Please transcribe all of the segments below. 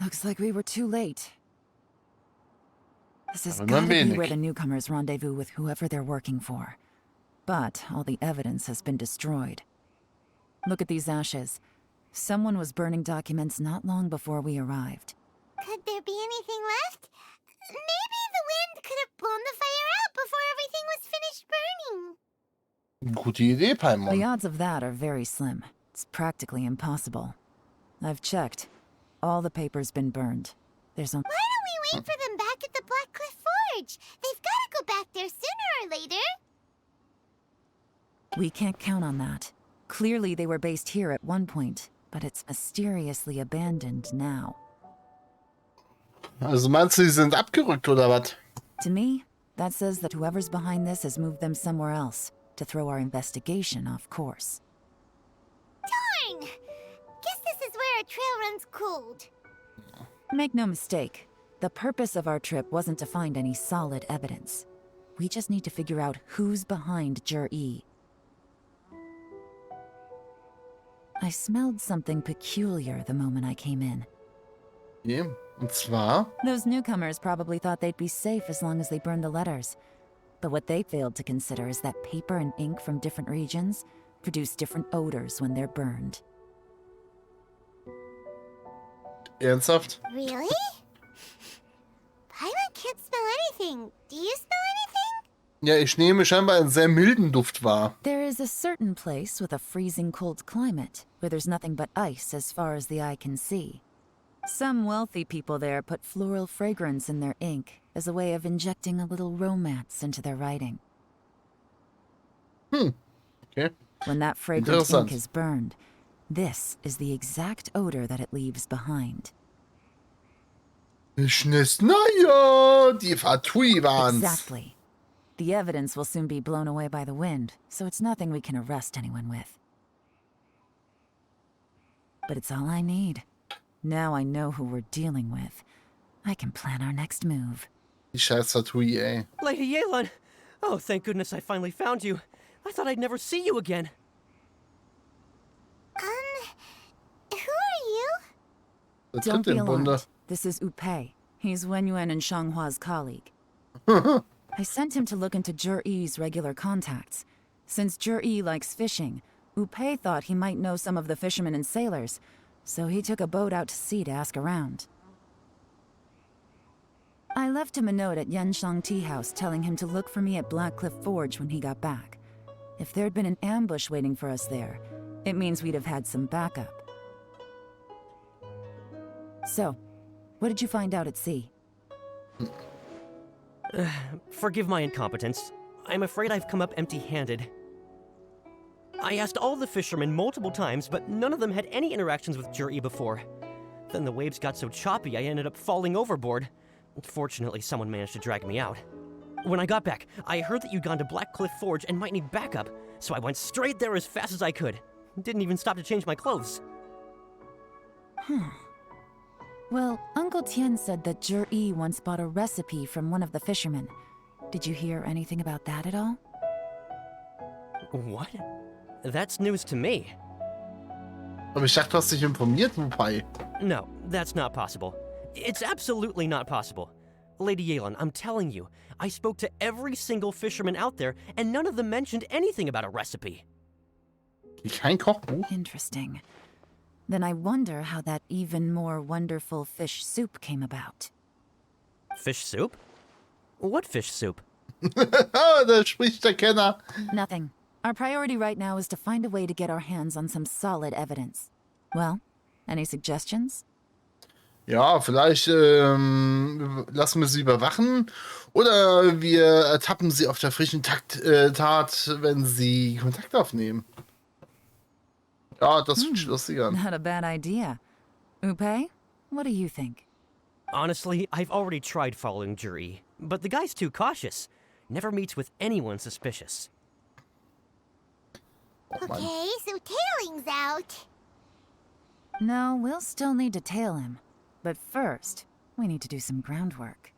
Looks like we were too late. This has Aber nur ein gotta be wenig. where the newcomers rendezvous with whoever they're working for. But all the evidence has been destroyed. Look at these ashes. Someone was burning documents not long before we arrived. Could there be anything left? Maybe the wind could have blown the fire out before everything was finished burning. Gute Idee, The Paimon. odds of that are very slim. It's practically impossible. I've checked. All the paper's been burned. There's only... Why don't we wait for them back at the Black Cliff Forge? They've got to go back there sooner or later. We can't count on that. Clearly they were based here at one point, but it's mysteriously abandoned now. Also meinst du, sie sind abgerückt oder was? To me, that says that whoever's behind this has moved them somewhere else to throw our investigation off course. Darn! Guess this is where our trail runs cold. Make no mistake, the purpose of our trip wasn't to find any solid evidence. We just need to figure out who's behind Jur-E. I smelled something peculiar the moment I came in. Okay. Und zwar... Those newcomers probably thought they'd be safe as long as they burned the letters. But what they failed to consider is that paper and ink from different regions produce different odors when they're burned. Ernsthaft? Really? Paimon can't smell anything. Do you smell anything? Ja, ich nehme scheinbar einen sehr milden Duft wahr. There is a certain place with a freezing cold climate where there's nothing but ice as far as the eye can see. Some wealthy people there put floral fragrance in their ink as a way of injecting a little romance into their writing. Okay. When that fragrant Interessant. ink is burned, this is the exact odor that it leaves behind. Naja, die Fatui waren's. Exactly. The evidence will soon be blown away by the wind, so it's nothing we can arrest anyone with. But it's all I need. Now I know who we're dealing with. I can plan our next move. Die scheiß Fatui, ey. Lady Yelan! Oh, thank goodness I finally found you. I thought I'd never see you again. Who are you? Der Don't dritte be im Bunde. alarmed. This is Upei. He's Wenyuan and Shanghua's colleague. I sent him to look into Jur-E's regular contacts. Since Jur-E likes fishing, Upei thought he might know some of the fishermen and sailors, so he took a boat out to sea to ask around. I left him a note at Yanshang Tea House telling him to look for me at Black Cliff Forge when he got back. If there'd been an ambush waiting for us there, it means we'd have had some backup. So, what did you find out at sea? Forgive my incompetence. I'm afraid I've come up empty-handed. I asked all the fishermen multiple times, but none of them had any interactions with Jur-E before. Then the waves got so choppy I ended up falling overboard. Fortunately, someone managed to drag me out. When I got back, I heard that you'd gone to Black Cliff Forge and might need backup, so I went straight there as fast as I could. Didn't even stop to change my clothes. Well, Uncle Tian said that Jur-E once bought a recipe from one of the fishermen. Did you hear anything about that at all? What? That's news to me. Aber ich dachte, du hast dich informiert, Wobei. No, that's not possible. It's absolutely not possible. Lady Yelan, I'm telling you, I spoke to every single fisherman out there, and none of them mentioned anything about a recipe. Kein Kochbuch? Interesting. Then I wonder how that even more wonderful fish soup came about. Fish soup? What fish soup? Ah, da spricht der Kenner. Nothing. Our priority right now is to find a way to get our hands on some solid evidence. Well, any suggestions? Ja, vielleicht lassen wir sie überwachen oder wir ertappen sie auf der frischen Tat, wenn sie Kontakt aufnehmen. Ja, das finde ich lustiger. Not a bad idea. Upei, what do you think? Honestly, I've already tried following Jur-E, but the guy's too cautious. Never meets with anyone suspicious. Oh, Mann. Okay, so tailing's out. No, we'll still need to tail him. But first, we need to do some groundwork.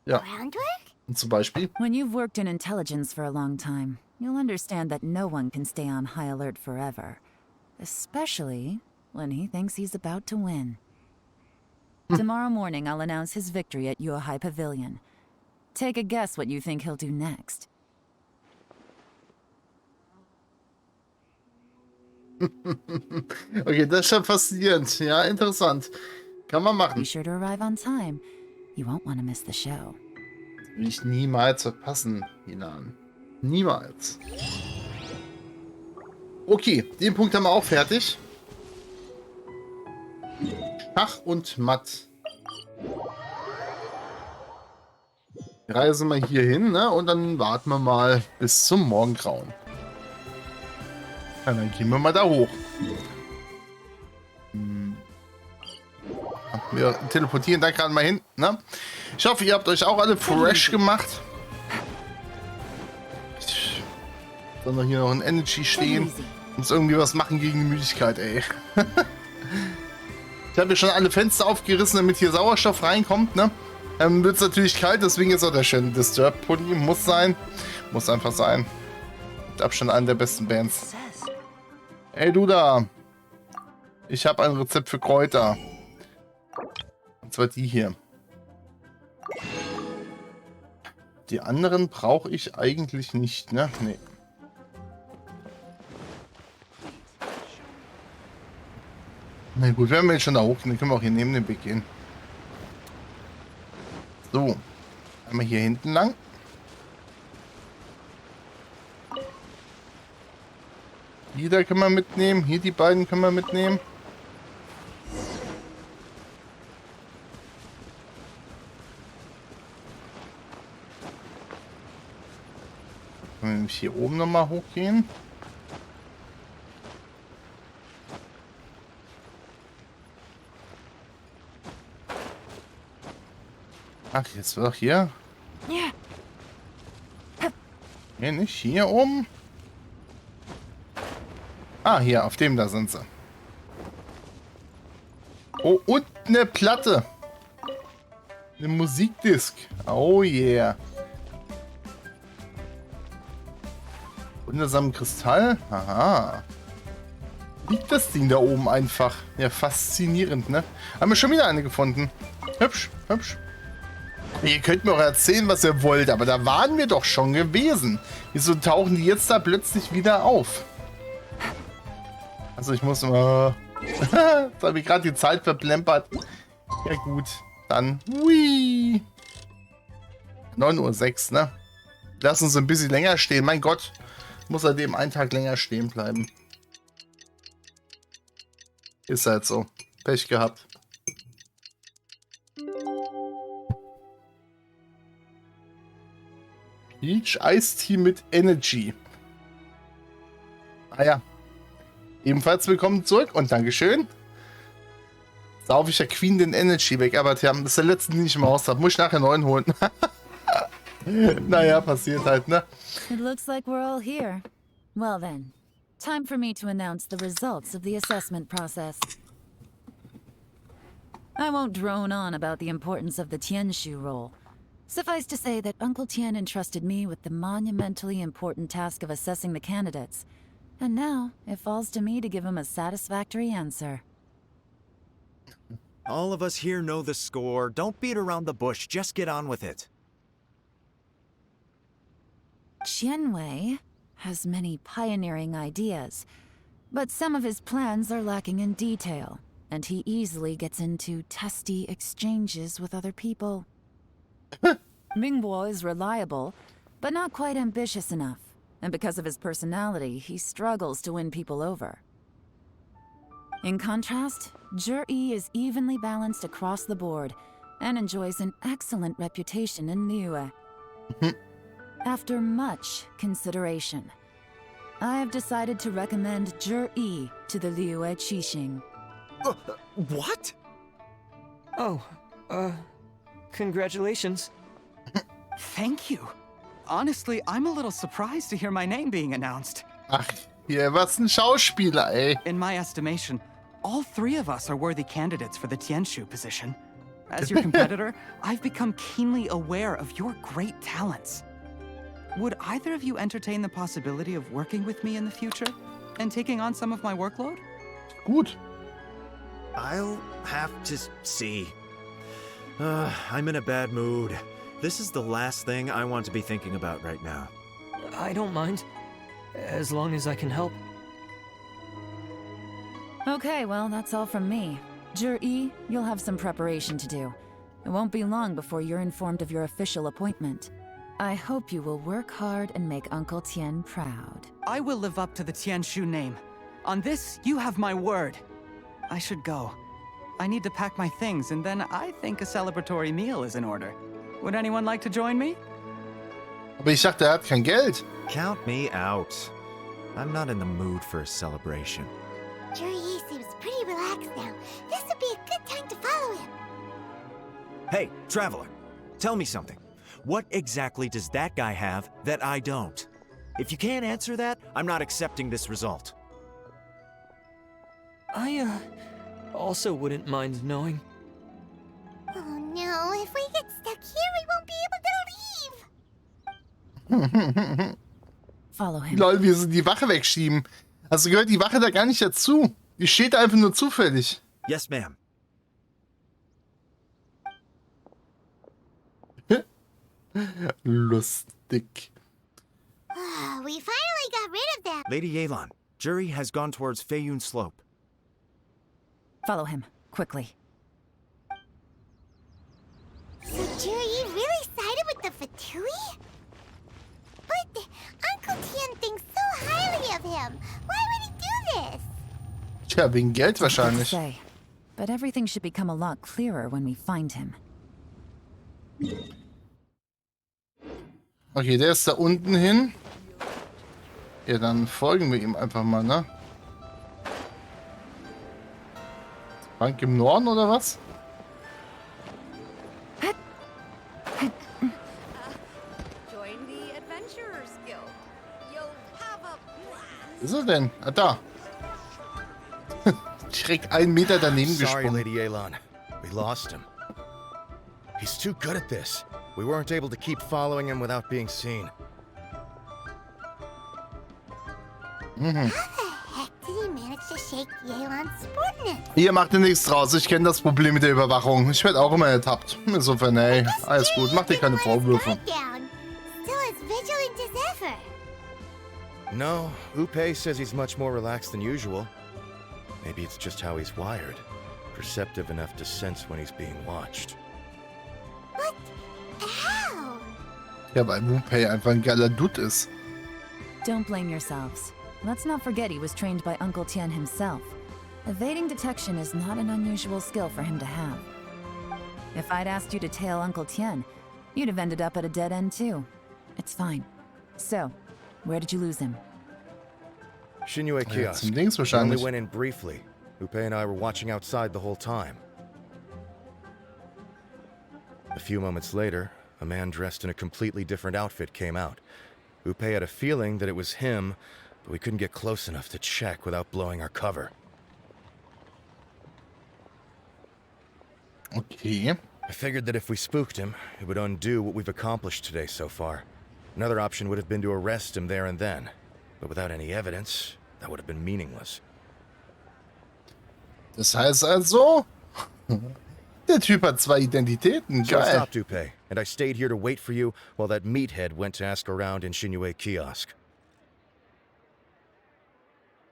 Ja, Groundwork? und zum Beispiel. When you've worked in intelligence for a long time, you'll understand that no one can stay on high alert forever. Especially when he thinks he's about to win. Tomorrow morning, I'll announce his victory at Yuehai Pavilion. Take a guess what you think he'll do next. Okay, das ist schon faszinierend. Ja, interessant. Kann man Be machen. sure to arrive on time. You won't want to miss the show. Will ich niemals verpassen, Hinan. Niemals. Okay, den Punkt haben wir auch fertig. Schach und Matt. Reisen wir hier hin, ne? Und dann warten wir mal bis zum Morgengrauen. Ja, dann gehen wir mal da hoch. Wir teleportieren da gerade mal hin, ne? Ich hoffe, ihr habt euch auch alle fresh gemacht. Soll noch hier noch ein Energy stehen. Muss irgendwie was machen gegen die Müdigkeit, ey. Ich habe ja schon alle Fenster aufgerissen, damit hier Sauerstoff reinkommt, ne? Wird es natürlich kalt, deswegen ist auch der schöne Disturb-Pulli. Muss sein. Muss einfach sein. Mit Abstand eine der besten Bands. Ey, du da. Ich habe ein Rezept für Kräuter. Und zwar die hier. Die anderen brauche ich eigentlich nicht, ne? Nee. Na gut, wenn wir jetzt schon da hoch gehen, dann können wir auch hier neben dem Weg gehen. So. Einmal hier hinten lang. Die da können wir mitnehmen. Hier die beiden können wir mitnehmen. Können wir nämlich hier oben nochmal hochgehen. Ach, jetzt wird doch hier. Hier nicht, hier oben. Ah, hier, auf dem da sind sie. Oh, und eine Platte. Eine Musikdisk. Oh yeah. Wundersamen Kristall. Aha. Liegt das Ding da oben einfach. Ja, faszinierend, ne? Haben wir schon wieder eine gefunden. Hübsch, hübsch. Ihr könnt mir auch erzählen, was ihr wollt, aber da waren wir doch schon gewesen. Wieso tauchen die jetzt da plötzlich wieder auf? Also ich muss mal... Jetzt habe ich gerade die Zeit verplempert. Ja gut, dann... Hui. 9:06 Uhr, ne? Lass uns ein bisschen länger stehen. Mein Gott, muss er dem einen Tag länger stehen bleiben. Ist halt so. Pech gehabt. Peach Ice Tea mit Energy. Ah ja. Ebenfalls willkommen zurück und Dankeschön. Sauf ich der Queen den Energy weg, aber tja, das ist der letzte, den ich im Haus habe. Muss ich nachher neuen holen. Naja, passiert halt, ne? It looks like we're all here. Well then, time for me to announce the results of the assessment process. I won't drone on about the importance of the Tianshu role. Suffice to say that Uncle Tian entrusted me with the monumentally important task of assessing the candidates. And now, it falls to me to give him a satisfactory answer. All of us here know the score. Don't beat around the bush. Just get on with it. Qianwei has many pioneering ideas, but some of his plans are lacking in detail, and he easily gets into testy exchanges with other people. Mingbo is reliable, but not quite ambitious enough, and because of his personality, he struggles to win people over. In contrast, Zhi is evenly balanced across the board, and enjoys an excellent reputation in Neue. After much consideration, I have decided to recommend Zhi to the Liue Qixing. What? Oh, congratulations. Thank you. Honestly, I'm a little surprised to hear my name being announced. Ach, hier, was ein Schauspieler, ey. In my estimation, all three of us are worthy candidates for the Tianshu position. As your competitor, I've become keenly aware of your great talents. Would either of you entertain the possibility of working with me in the future and taking on some of my workload? Gut. I'll have to see. I'm in a bad mood. This is the last thing I want to be thinking about right now. I don't mind, as long as I can help. Okay, well, that's all from me. Zhi, you'll have some preparation to do. It won't be long before you're informed of your official appointment. I hope you will work hard and make Uncle Tien proud. I will live up to the Tianshu name. On this, you have my word. I should go. I need to pack my things, and then I think a celebratory meal is in order. Would anyone like to join me? Aber ich dachte, er hat kein Geld. Count me out. I'm not in the mood for a celebration. Zhi seems pretty relaxed now. This would be a good time to follow him. Hey, traveler, tell me something. What exactly does that guy have that I don't? If you can't answer that, I'm not accepting this result. I, also wouldn't mind knowing. Oh no, if we get stuck here, we won't be able to leave. Follow him. Lol, wir sind die Wache wegschieben. Also gehört die Wache da gar nicht dazu. Die steht da einfach nur zufällig. Yes, ma'am. Lustig. We finally got rid of them. Lady Yelan, Jury has gone towards Feiyun Slope. Follow him, quickly. So Zhi really sided with the Fatui? But Uncle Tien thinks so highly of him. Why would he do this? Tja, wegen Geld Hard to wahrscheinlich. say, but everything should become a lot clearer when we find him. Okay, der ist da unten hin. Ja, dann folgen wir ihm einfach mal, ne? Bank im Norden oder was? Join the Adventurers Guild. You'll have a blast. Wo ist er denn? Ah, da. Direkt 1 Meter daneben Sorry, gesprungen. Lady Yelan. We lost him. He's too good at this. We weren't able to keep following him without being seen. How the heck did he manage to shake Yelan's subordinates? Ihr macht ja nichts draus. Ich kenne das Problem mit der Überwachung. Ich werde auch immer ertappt. Insofern, ey, alles gut. Mach dir keine Vorwürfe. Down. Still as vigilant as ever. No, Upe says he's much more relaxed than usual. Maybe it's just how he's wired. Perceptive enough to sense when he's being watched. But how? Ja, weil Wu-Pei einfach ein geiler Dude ist. Don't blame yourselves. Let's not forget he was trained by Uncle Tien himself. Evading detection is not an unusual skill for him to have. If I'd asked you to tail Uncle Tien, you'd have ended up at a dead end too. It's fine. So, where did you lose him? Shinue Ja, kiosk. zum Dings We only wahrscheinlich. went in briefly. Upe and I were watching outside the whole time. A few moments later, a man dressed in a completely different outfit came out. Upe had a feeling that it was him, but we couldn't get close enough to check without blowing our cover. Okay. I figured that if we spooked him, it would undo what we've accomplished today so far. Another option would have been to arrest him there and then. But without any evidence, that would have been meaningless. Das heißt also, der Typ hat 2 Identitäten. So I Geil. stopped Upe, and I stayed here to wait for you while that meathead went to ask around in Shinue kiosk.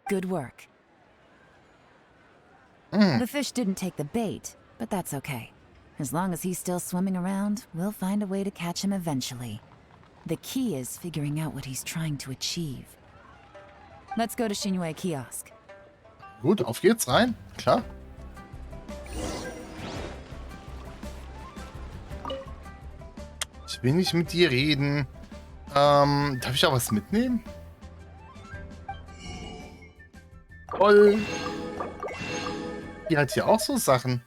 Good work. The fish didn't take the bait, but that's okay. As long as he's still swimming around, we'll find a way to catch him eventually. The key is figuring out what he's trying to achieve. Let's go to Shinue Kiosk. Gut, auf geht's rein. Klar. Ich will nicht mit dir reden. Darf ich auch was mitnehmen? Toll. Die hat hier auch so Sachen.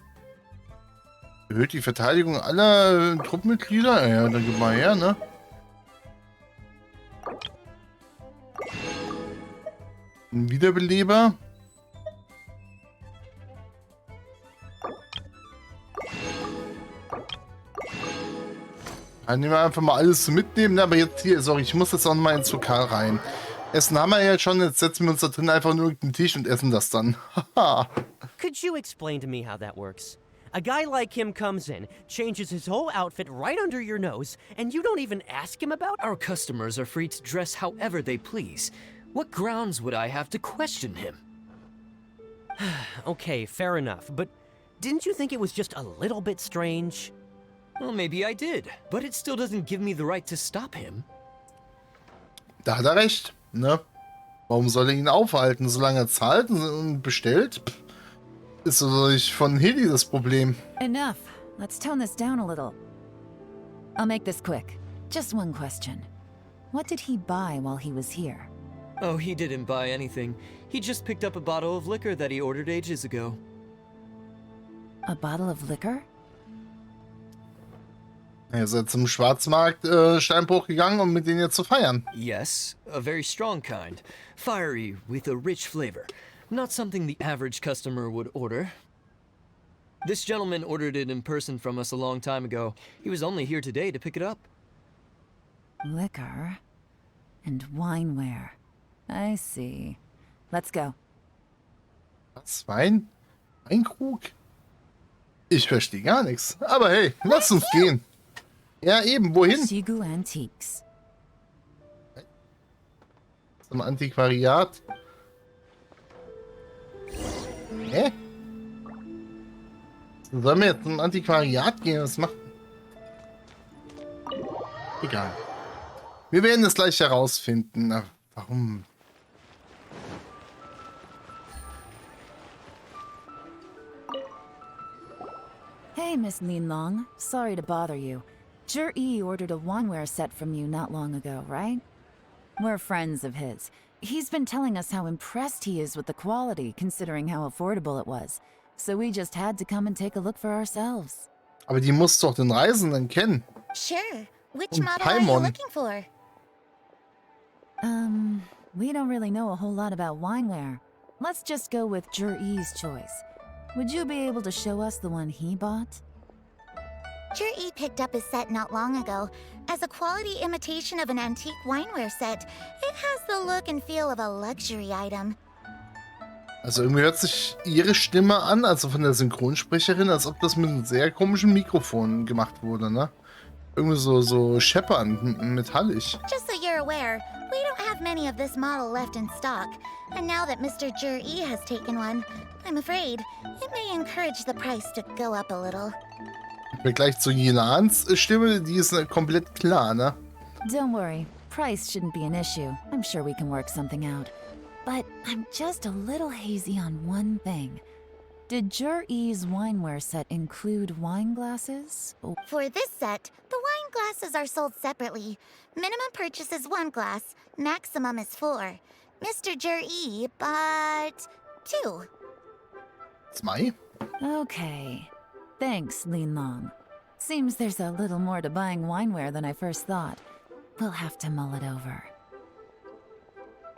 Erhöht die Verteidigung aller Truppenmitglieder? Ja, dann gib mal her, ne? Ein Wiederbeleber. Dann nehmen wir einfach mal alles zu mitnehmen, ne? Aber jetzt hier, sorry, ich muss jetzt auch noch mal ins Lokal rein. Essen haben wir ja schon, jetzt setzen wir uns da drin einfach an irgendeinen Tisch und essen das dann. Haha. Could you explain to me how that works? A guy like him comes in, changes his whole outfit right under your nose, and you don't even ask him about it? Our customers are free to dress however they please. What grounds would I have to question him? Okay, fair enough, but didn't you think it was just a little bit strange? Well, maybe I did, but it still doesn't give me the right to stop him. Da hat er recht, ne? Warum soll er ihn aufhalten? Solange er zahlt und bestellt, ist natürlich von Heli das Problem. Enough. Let's tone this down a little. I'll make this quick. Just one question. What did he buy while he was here? Oh, he didn't buy anything. He just picked up a bottle of liquor that he ordered ages ago. A bottle of liquor? Er ist jetzt zum Schwarzmarkt Steinbruch gegangen, um mit denen jetzt zu feiern. Yes, a very strong kind. Fiery, with a rich flavor. Not something the average customer would order. This gentleman ordered it in person from us a long time ago. He was only here today to pick it up. Liquor and wineware. I see. Let's go. Was? Wein? Weinkrug? Ich verstehe gar nichts. Aber hey, lass uns gehen. Ja, eben, wohin? Shigu Antiques. Zum Antiquariat. Hä? Sollen wir jetzt zum Antiquariat gehen? Was macht? Egal. Wir werden es gleich herausfinden. Na, warum? Hey, Miss Linlong. Sorry to bother you. Zhi ordered a wanware set from you not long ago, right? We're friends of his. He's been telling us how impressed he is with the quality, considering how affordable it was. So we just had to come and take a look for ourselves. Aber die muss doch den Reisenden kennen. Sure. Which Und model are you Paimon. looking for? We don't really know a whole lot about wineware. Let's just go with Zhi's choice. Would you be able to show us the one he bought? Zhi picked up his set not long ago. As a quality imitation of an antique wineware set, it has the look and feel of a luxury item. Also irgendwie hört sich ihre Stimme an, also von der Synchronsprecherin, als ob das mit einem sehr komischen Mikrofon gemacht wurde, ne? Irgendwie so scheppernd, metallisch. Just so you're aware, we don't have many of this model left in stock. And now that Mr. Zhi has taken one, I'm afraid it may encourage the price to go up a little. Im Vergleich zu Yilans Stimme, die ist komplett klar, ne? Don't worry, price shouldn't be an issue. I'm sure we can work something out. But I'm just a little hazy on one thing. Did Zhi's wineware set include wine glasses? For this set, the wine glasses are sold separately. Minimum purchase is 1 glass, maximum is 4. Mr. Zhi bought 2. 2? Okay. Thanks, Linlong. Seems there's a little more to buying wineware than I first thought. We'll have to mull it over.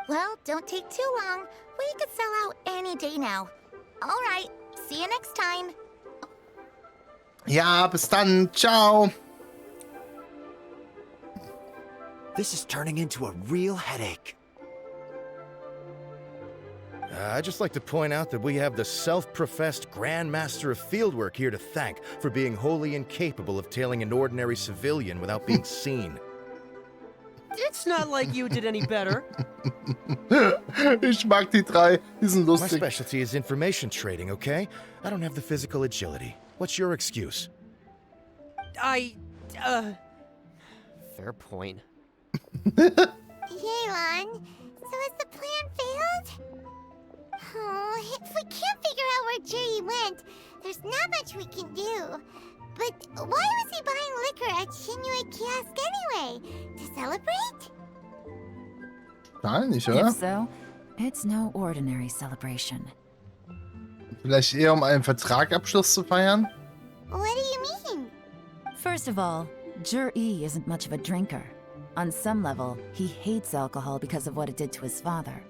Well, don't take too long. We could sell out any day now. All right, see you next time. Ja, bis dann. Ciao. This is turning into a real headache. I'd just like to point out that we have the self-professed Grand Master of Fieldwork here to thank for being wholly incapable of tailing an ordinary civilian without being seen. It's not like you did any better. Ich mag die drei. Die sind My lustig. specialty is information trading, okay? I don't have the physical agility. What's your excuse? Fair point. Yelan, so has the plan failed? Oh, if we can't figure out where Jerry went, there's not much we can do. But why was he buying liquor at Shinue Kiosk anyway? To celebrate? Nein, nicht, oder? If so, it's no ordinary celebration. Vielleicht eher um einen Vertragabschluss zu feiern? What do you mean? First of all, Zhi isn't much of a drinker. On some level, he hates alcohol because of what it did to his father.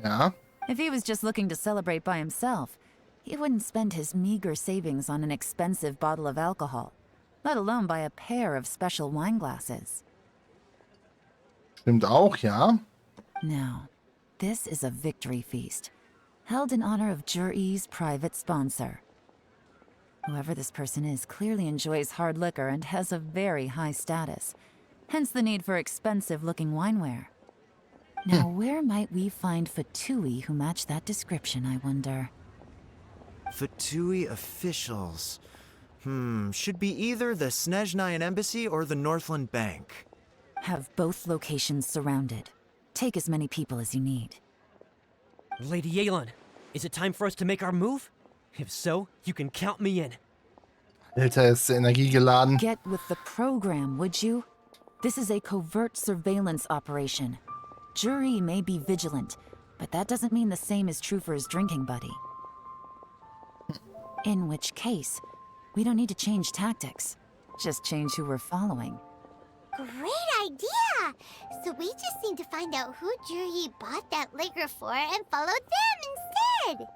Ja. If he was just looking to celebrate by himself, he wouldn't spend his meager savings on an expensive bottle of alcohol, let alone buy a pair of special wine glasses. Stimmt auch, ja. No, this is a victory feast. held in honor of Jur'ee's private sponsor. Whoever this person is clearly enjoys hard liquor and has a very high status, hence the need for expensive-looking wineware. Now, where might we find Fatui who match that description, I wonder? Fatui officials. Should be either the Snezhnayan Embassy or the Northland Bank. Have both locations surrounded. Take as many people as you need. Lady Yelan, is it time for us to make our move? If so, you can count me in. Alter, ist der Energie geladen. Get with the program, would you? This is a covert surveillance operation. Jur'ee may be vigilant, but that doesn't mean the same is true for his drinking buddy. In which case, we don't need to change tactics. Just change who we're following. Great idea! So we just need to find out who Jur'ee bought that liquor for and follow them instead!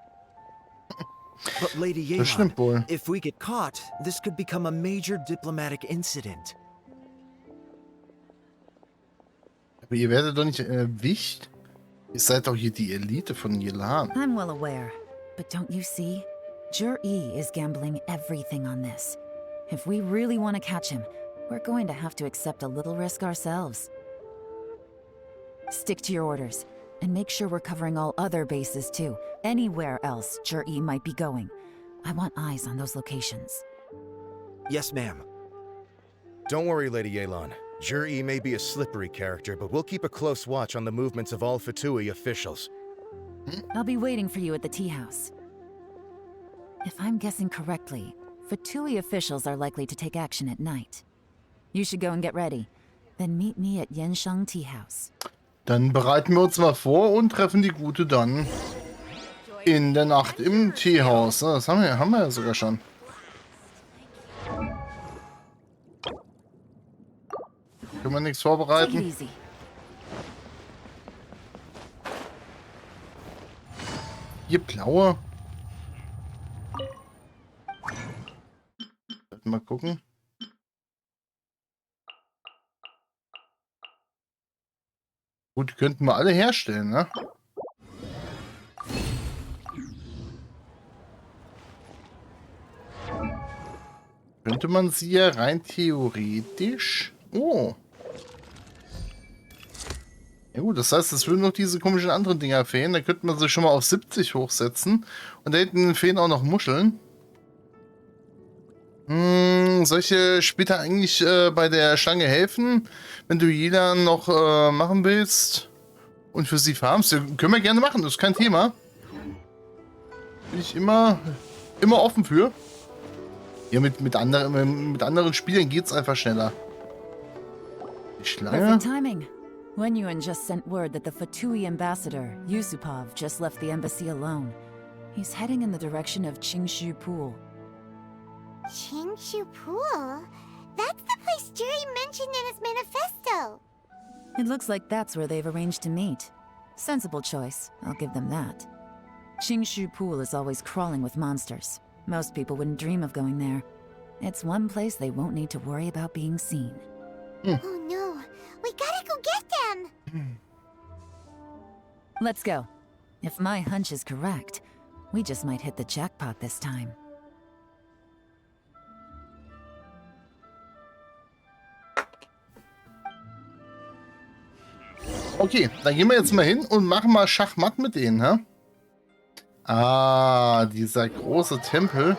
But Lady Das stimmt wohl. Yelan, if we get caught, this could become a major diplomatic incident. Aber ihr werdet doch nicht erwischt. Ihr seid doch hier die Elite von Yelan. I'm well aware, but don't you see? Jur'ee is gambling everything on this. If we really want to catch him, we're going to have to accept a little risk ourselves. Stick to your orders, and make sure we're covering all other bases too. Anywhere else Jur'ee might be going. I want eyes on those locations. Yes, ma'am. Don't worry, Lady Yelan. Jur'ee may be a slippery character, but we'll keep a close watch on the movements of all Fatui officials. I'll be waiting for you at the tea house. If I'm guessing correctly, Fatui officials are likely to take action at night. You should go and get ready. Then meet me at Yanshang Tea House. Dann bereiten wir uns mal vor und treffen die Gute dann in der Nacht im Teehaus. Das haben wir ja sogar schon. Können wir nichts Take it vorbereiten? easy. Hier blaue. Mal gucken. Gut, die könnten wir alle herstellen, ne? Könnte man sie ja rein theoretisch... Oh. Ja gut, das heißt, es würden noch diese komischen anderen Dinger fehlen. Da könnte man sie schon mal auf 70 hochsetzen. Und da hinten fehlen auch noch Muscheln. Solche später eigentlich bei der Schlange helfen, wenn du jeder noch machen willst und für sie farmst. Können wir gerne machen, das ist kein Thema. Bin ich immer offen für. Ja, mit anderen Spielern geht's einfach schneller. Die Schlange. Perfect timing. Wenyuan just sent word that the Fatui ambassador, Yusupov, just left the embassy alone. He's heading in the direction of Qingxu-Pool. Qingxu-Pool? That's the place Jur'ee mentioned in his manifesto! It looks like that's where they've arranged to meet. Sensible choice, I'll give them that. Qingxu-Pool is always crawling with monsters. Most people wouldn't dream of going there. It's one place they won't need to worry about being seen. Oh no, we gotta go get them! Let's go. If my hunch is correct, we just might hit the jackpot this time. Okay, dann gehen wir jetzt mal hin und machen mal Schachmatt mit denen, hä? Ah, dieser große Tempel.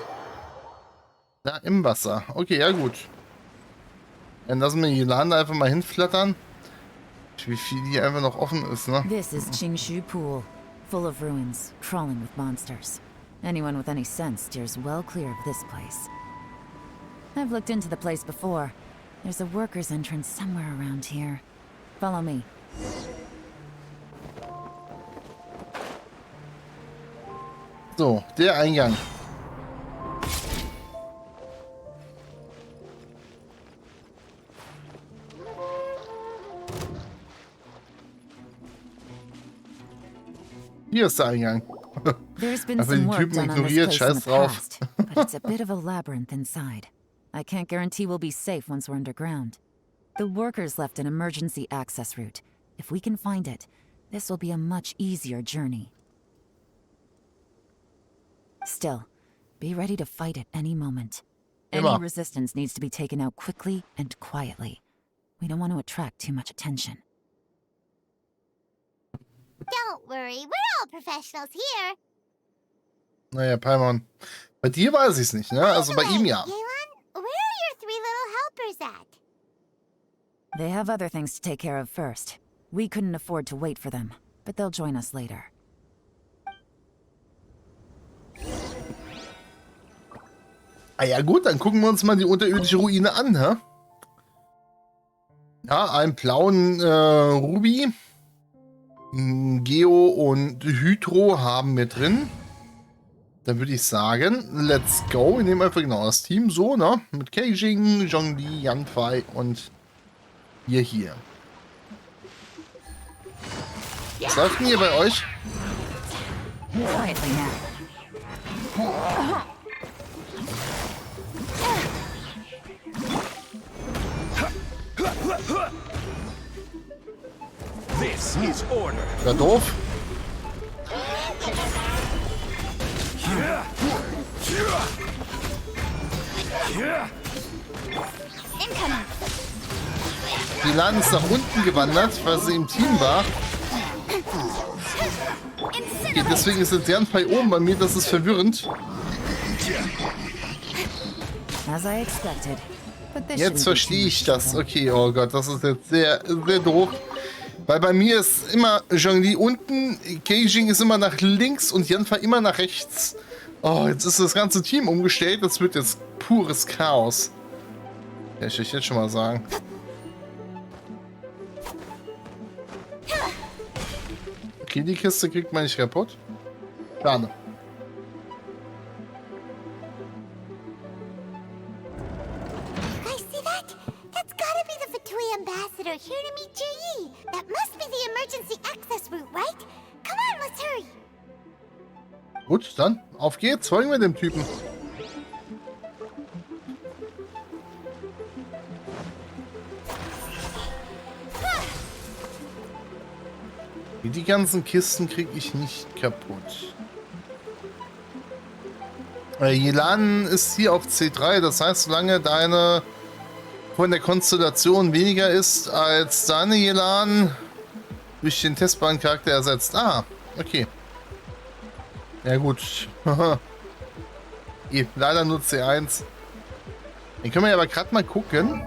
Da im Wasser. Okay, ja gut. Dann lassen wir Yelan einfach mal hinflattern. Wie viel hier einfach noch offen ist, ne? This is Qingxu-Pool, full of ruins, crawling with monsters. Anyone with any sense steers well clear of this place. I've looked into the place before. There's a worker's entrance somewhere around here. Follow me. So, der Eingang. Hier ist der Eingang. There's been Einfach some den work Typen done on this ignoriert, place in scheiß the drauf. past, but it's a bit of a labyrinth inside. I can't guarantee we'll be safe once we're underground. The workers left an emergency access route. If we can find it, this will be a much easier journey. Still, be ready to fight at any moment. Immer. Any resistance needs to be taken out quickly and quietly. We don't want to attract too much attention. Don't worry, we're all professionals here. Naja, Paimon. Bei dir weiß ich es nicht, ne? Also bei ihm ja. Yelan, where are your 3 little helpers at? They have other things to take care of first. We couldn't afford to wait for them, but they'll join us later. Ah ja gut, dann gucken wir uns mal die unterirdische Ruine an, hä? Ja, einen blauen Ruby, Geo und Hydro haben wir drin. Dann würde ich sagen, let's go. Wir nehmen einfach genau das Team so, ne? Mit Keijing, Zhongli, Yanfei und hier. Was läuft denn hier bei euch? Quietly now. This is order. Ja, doof. Die Laden ist nach unten gewandert, weil sie im Team war. Okay, deswegen ist jetzt Yanfei oben bei mir, das ist verwirrend. As I expected. But this Jetzt shouldn't be verstehe too ich much das. trouble. Okay, oh Gott, das ist jetzt sehr, sehr doof. Weil bei mir ist immer Zhongli unten, Keijing ist immer nach links und Yanfei immer nach rechts. Oh, jetzt ist das ganze Team umgestellt. Das wird jetzt pures Chaos. Kann ich euch jetzt schon mal sagen. Okay, die Kiste kriegt man nicht kaputt. Schade. I see that? That's gotta be the Fatui ambassador here to meet Ji. That must be the emergency access route, right? Come on, let's hurry. Gut, dann auf geht's. Folgen wir dem Typen. Die ganzen Kisten kriege ich nicht kaputt. Yelan ist hier auf C3, das heißt, solange deine von der Konstellation weniger ist als deine Yelan, durch den testbaren Charakter ersetzt. Ah, okay. Ja gut. Leider nur C1. Dann können wir aber gerade mal gucken.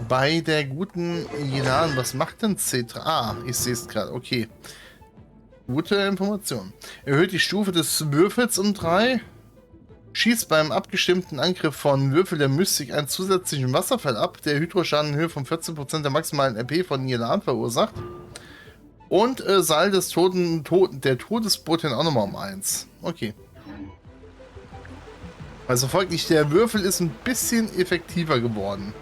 Bei der guten Yelan, was macht denn C3? Ah, ich sehe es gerade. Okay. Gute Information. Erhöht die Stufe des Würfels um 3. Schießt beim abgestimmten Angriff von Würfel der Mystik einen zusätzlichen Wasserfall ab, der Hydroschaden in Höhe von 14% der maximalen RP von Yelan verursacht. Und Seil des der Todesbotin auch nochmal um 1. Okay. Also folglich, der Würfel ist ein bisschen effektiver geworden.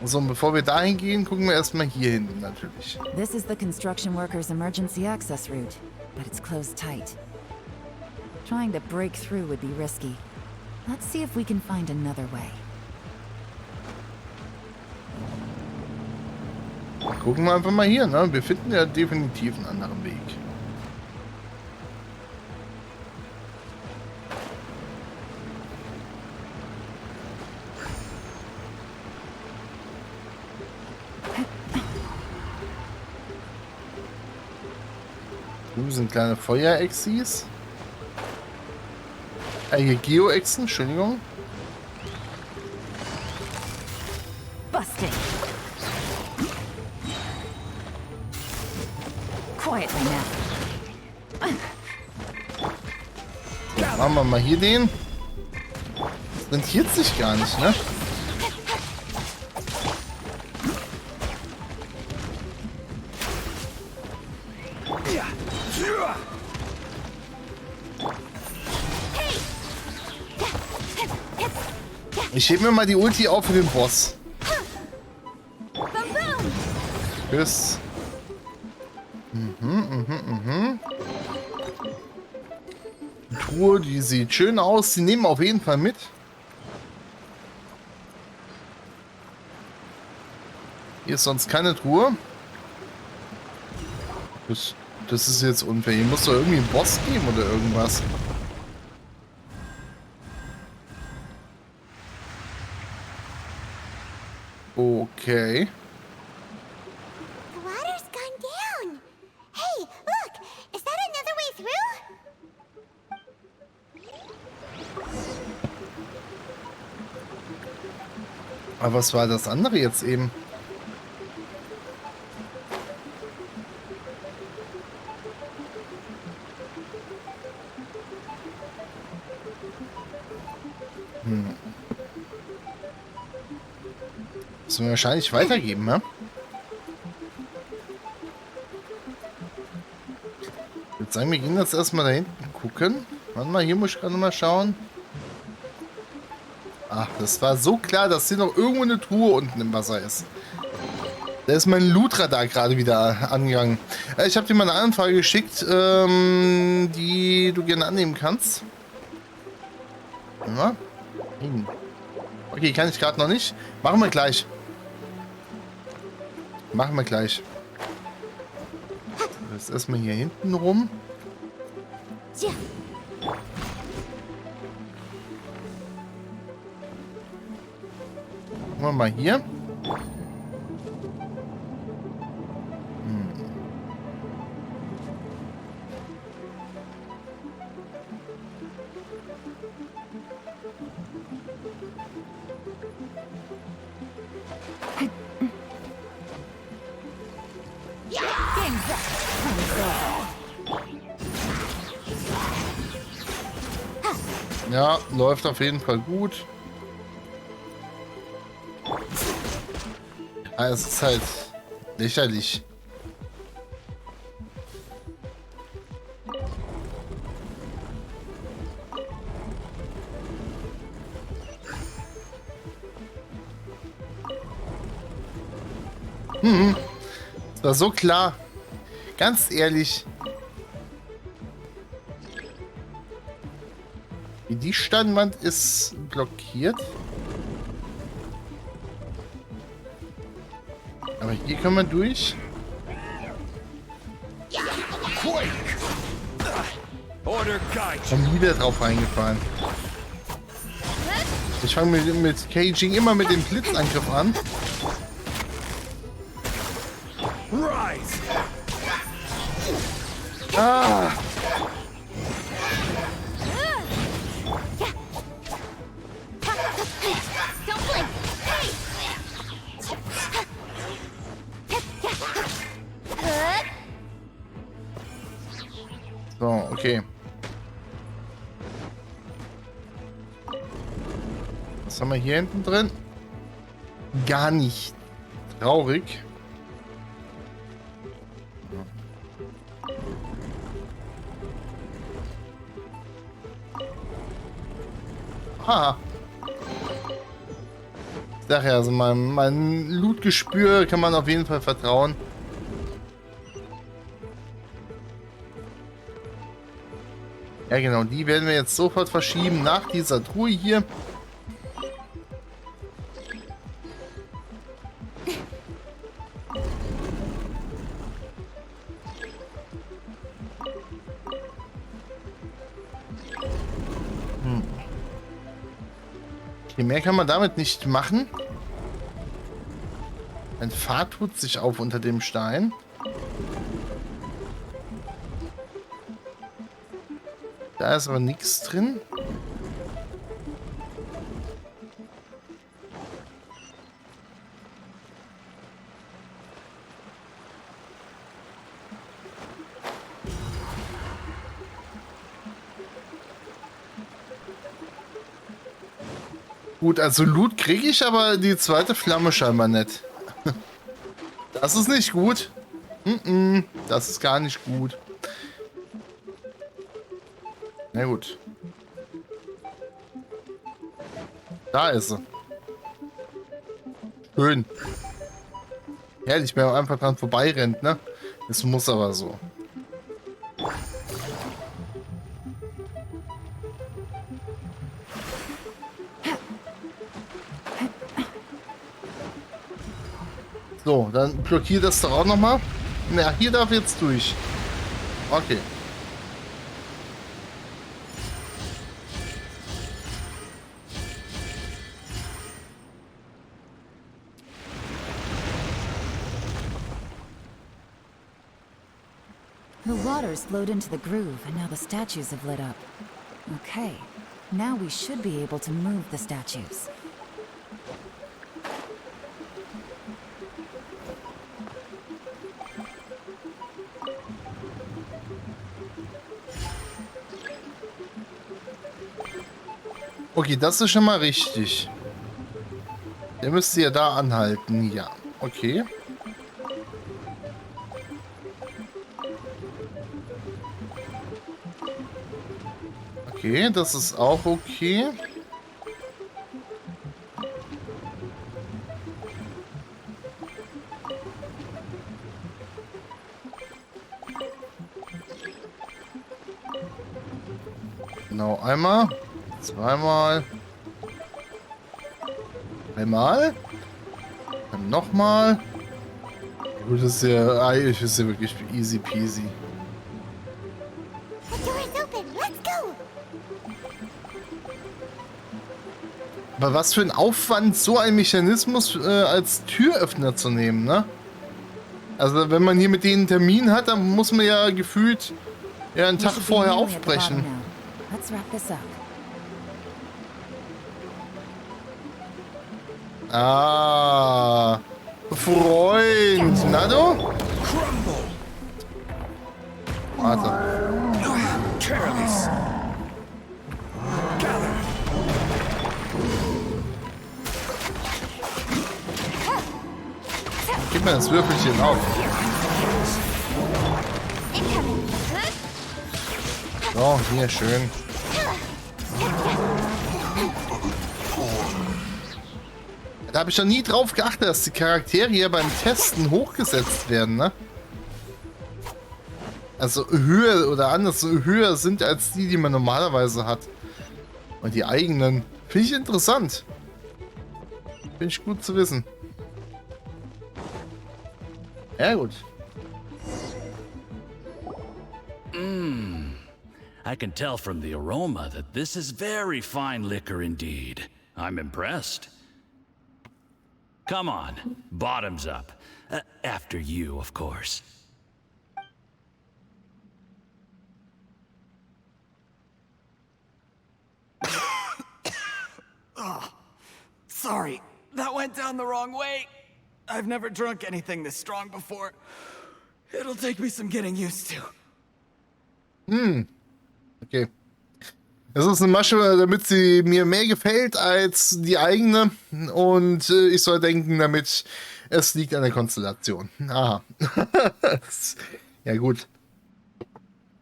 So, und bevor wir dahin gehen, gucken wir erstmal hier hinten natürlich. This is the construction workers' emergency access route, but it's closed tight. Trying to break through would be risky. Let's see if we can find another way. Gucken wir einfach mal hier, ne? Wir finden ja definitiv einen anderen Weg. Sind kleine Feuerexis. Hier Geo-Exen, Entschuldigung. Busted. Quietly now. Machen wir mal hier den. Das rentiert sich gar nicht, ne? Ich hebe mir mal die Ulti auf für den Boss. Tschüss. Die Truhe, die sieht schön aus. Die nehmen wir auf jeden Fall mit. Hier ist sonst keine Truhe. Tschüss. das ist jetzt unfair. Hier muss doch irgendwie einen Boss geben oder irgendwas. Okay. The water's gone down. Hey, look! Is that another way through? Aber was war das andere jetzt eben? Müssen wir wahrscheinlich weitergeben, ne? Ich würde sagen, wir gehen jetzt erstmal da hinten gucken. Warte mal, hier muss ich gerade mal schauen. Ach, das war so klar, dass hier noch irgendwo eine Truhe unten im Wasser ist. Da ist mein Loot-Radar gerade wieder angegangen. Ich habe dir mal eine Anfrage geschickt, die du gerne annehmen kannst. Ja. Okay, kann ich gerade noch nicht. Machen wir gleich. Machen wir gleich. Jetzt erstmal hier hinten rum. Machen wir mal hier. Ja, läuft auf jeden Fall gut. Ah, es ist halt lächerlich. Das war so klar. Ganz ehrlich. Die Steinwand ist blockiert. Aber hier können wir durch. Schon wieder drauf reingefallen. Ich fange mit Caging immer mit dem Blitzangriff an. Ah! So, okay. Was haben wir hier hinten drin? Gar nicht. Traurig. Ha. Ich sag ja, also mein Loot-Gespür kann man auf jeden Fall vertrauen. Ja genau, die werden wir jetzt sofort verschieben nach dieser Truhe hier. Okay, mehr kann man damit nicht machen. Ein Pfad tut sich auf unter dem Stein. Da ist aber nichts drin. Gut, also Loot kriege ich, aber die zweite Flamme scheinbar nicht. Das ist nicht gut. Das ist gar nicht gut. Na gut. Da ist sie. Schön. Herrlich, wenn man einfach dran vorbeirennt, ne? Es muss aber so. So, dann blockiert das doch auch nochmal. Na, hier darf jetzt durch. Okay. The water's flowed into the groove, and now the statues have lit up. Okay, now we should be able to move the statues. Okay, das ist schon mal richtig. Der müsste ja da anhalten. Ja, okay. Okay, das ist auch okay. Genau, einmal, zweimal, einmal, dann nochmal. Gut, das ist ja, eigentlich ist ja wirklich easy peasy. The door is open. Let's go. Aber was für ein Aufwand, so einen Mechanismus als Türöffner zu nehmen, ne? Also wenn man hier mit denen einen Termin hat, dann muss man ja gefühlt einen Tag vorher aufbrechen. Let's wrap this up. Ah, Freund, na du? Warte. Careless. Gib mir das Würfelchen auf. So, hier schön. Da habe ich noch nie drauf geachtet, dass die Charaktere hier beim Testen hochgesetzt werden, ne? Also höher oder anders höher sind als die, die man normalerweise hat. Und die eigenen. Finde ich interessant. Finde ich gut zu wissen. Ja, gut. I can tell from the aroma that this is very fine liquor indeed. I'm impressed. Come on, bottoms up. After you, of course. Oh, sorry, that went down the wrong way. I've never drunk anything this strong before. It'll take me some getting used to. Okay. Das ist eine Masche, damit sie mir mehr gefällt als die eigene. Und ich soll denken, damit es liegt an der Konstellation. Aha. Ja, gut.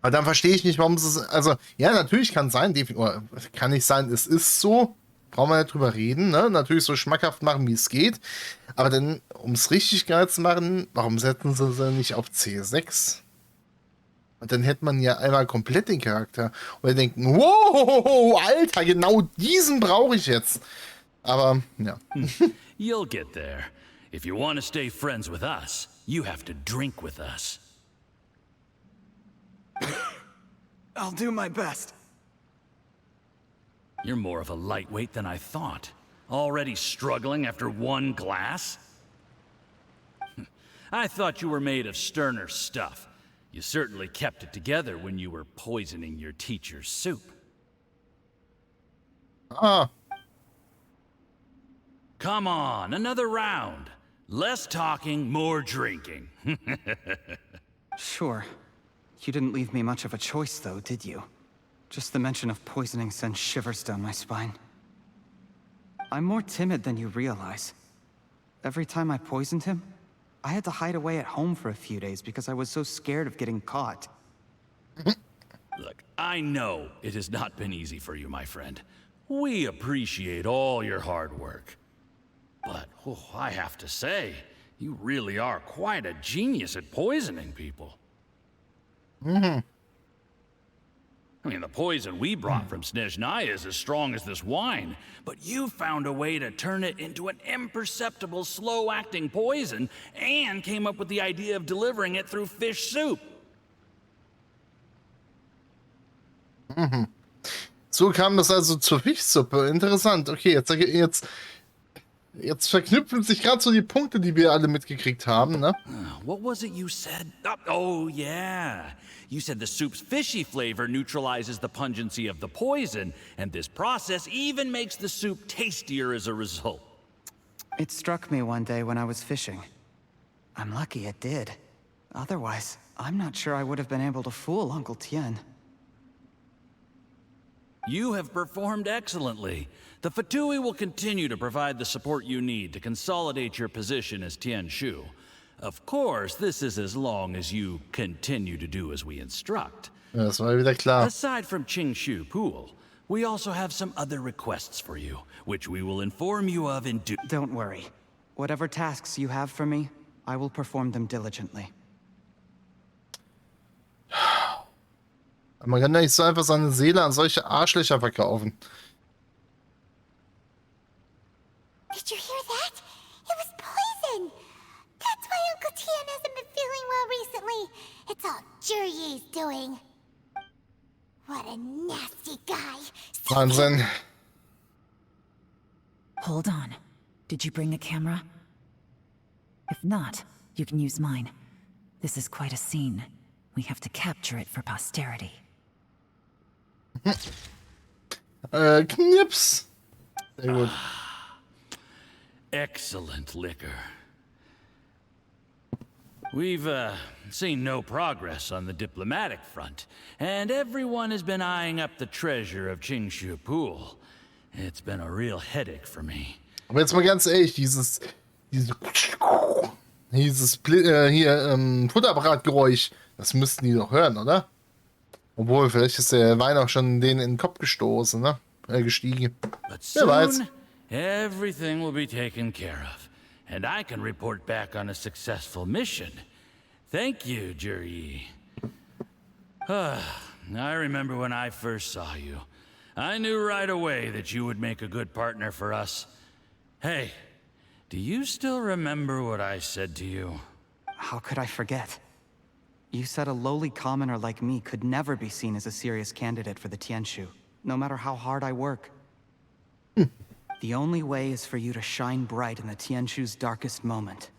Aber dann verstehe ich nicht, warum es... Also, ja, natürlich kann es sein. Oder kann nicht sein, es ist so. Brauchen wir nicht drüber reden. Ne? Natürlich so schmackhaft machen, wie es geht. Aber dann, um es richtig geil zu machen, warum setzen sie nicht auf C6? Und dann hätte man ja einmal komplett den Charakter. Und wir denken, wow, Alter, genau diesen brauche ich jetzt. Aber, ja. You'll get there. If you want to stay friends with us, you have to drink with us. I'll do my best. You're more of a lightweight than I thought. Already struggling after one glass? I thought you were made of sterner stuff. You certainly kept it together when you were poisoning your teacher's soup. Ah. Come on, another round. Less talking, more drinking. Sure. You didn't leave me much of a choice, though, did you? Just the mention of poisoning sends shivers down my spine. I'm more timid than you realize. Every time I poisoned him, I had to hide away at home for a few days because I was so scared of getting caught. Look, I know it has not been easy for you, my friend. We appreciate all your hard work. But, I have to say, you really are quite a genius at poisoning people. I mean, the poison we brought from Snezhnaya is as strong as this wine, but you found a way to turn it into an imperceptible, slow-acting poison and came up with the idea of delivering it through fish soup. So kam das also zur Fischsuppe. Interessant. Okay, jetzt verknüpfen sich gerade so die Punkte, die wir alle mitgekriegt haben, ne? What was it you said? Oh, yeah. You said the soup's fishy flavor neutralizes the pungency of the poison, and this process even makes the soup tastier as a result. It struck me one day when I was fishing. I'm lucky it did. Otherwise, I'm not sure I would have been able to fool Uncle Tien. You have performed excellently. The Fatui will continue to provide the support you need to consolidate your position as Tianshu. Of course, this is as long as you continue to do as we instruct. Ja, das war wieder klar. Aside from Qingxu-Tümpels, we also have some other requests for you, which we will inform you of in due... Don't worry. Whatever tasks you have for me, I will perform them diligently. Man kann ja nicht so einfach seine Seele an solche Arschlöcher verkaufen. Did you hear that? It was poison. That's why Uncle Tien hasn't been feeling well recently. It's all Jurye's doing. What a nasty guy. Wahnsinn. Hold on. Did you bring a camera? If not, you can use mine. This is quite a scene. We have to capture it for posterity. Knips. Sehr gut. Excellent liquor. We've seen no progress on the diplomatic front, and everyone has been eyeing up the treasure of Qingxu-Pool. It's been a real headache for me. Aber jetzt mal ganz ehrlich, dieses Futterapparatgeräusch, das müssten die doch hören, oder? Obwohl, vielleicht ist der Wein auch schon denen in den Kopf gestoßen, ne? Gestiegen. But Wer weiß. soon, everything will be taken care of, and I can report back on a successful mission. Thank you, Jurye. I remember when I first saw you. I knew right away that you would make a good partner for us. Hey, do you still remember what I said to you? How could I forget? You said a lowly commoner like me could never be seen as a serious candidate for the Tianshu, no matter how hard I work. The only way is for you to shine bright in the Tianshu's darkest moment.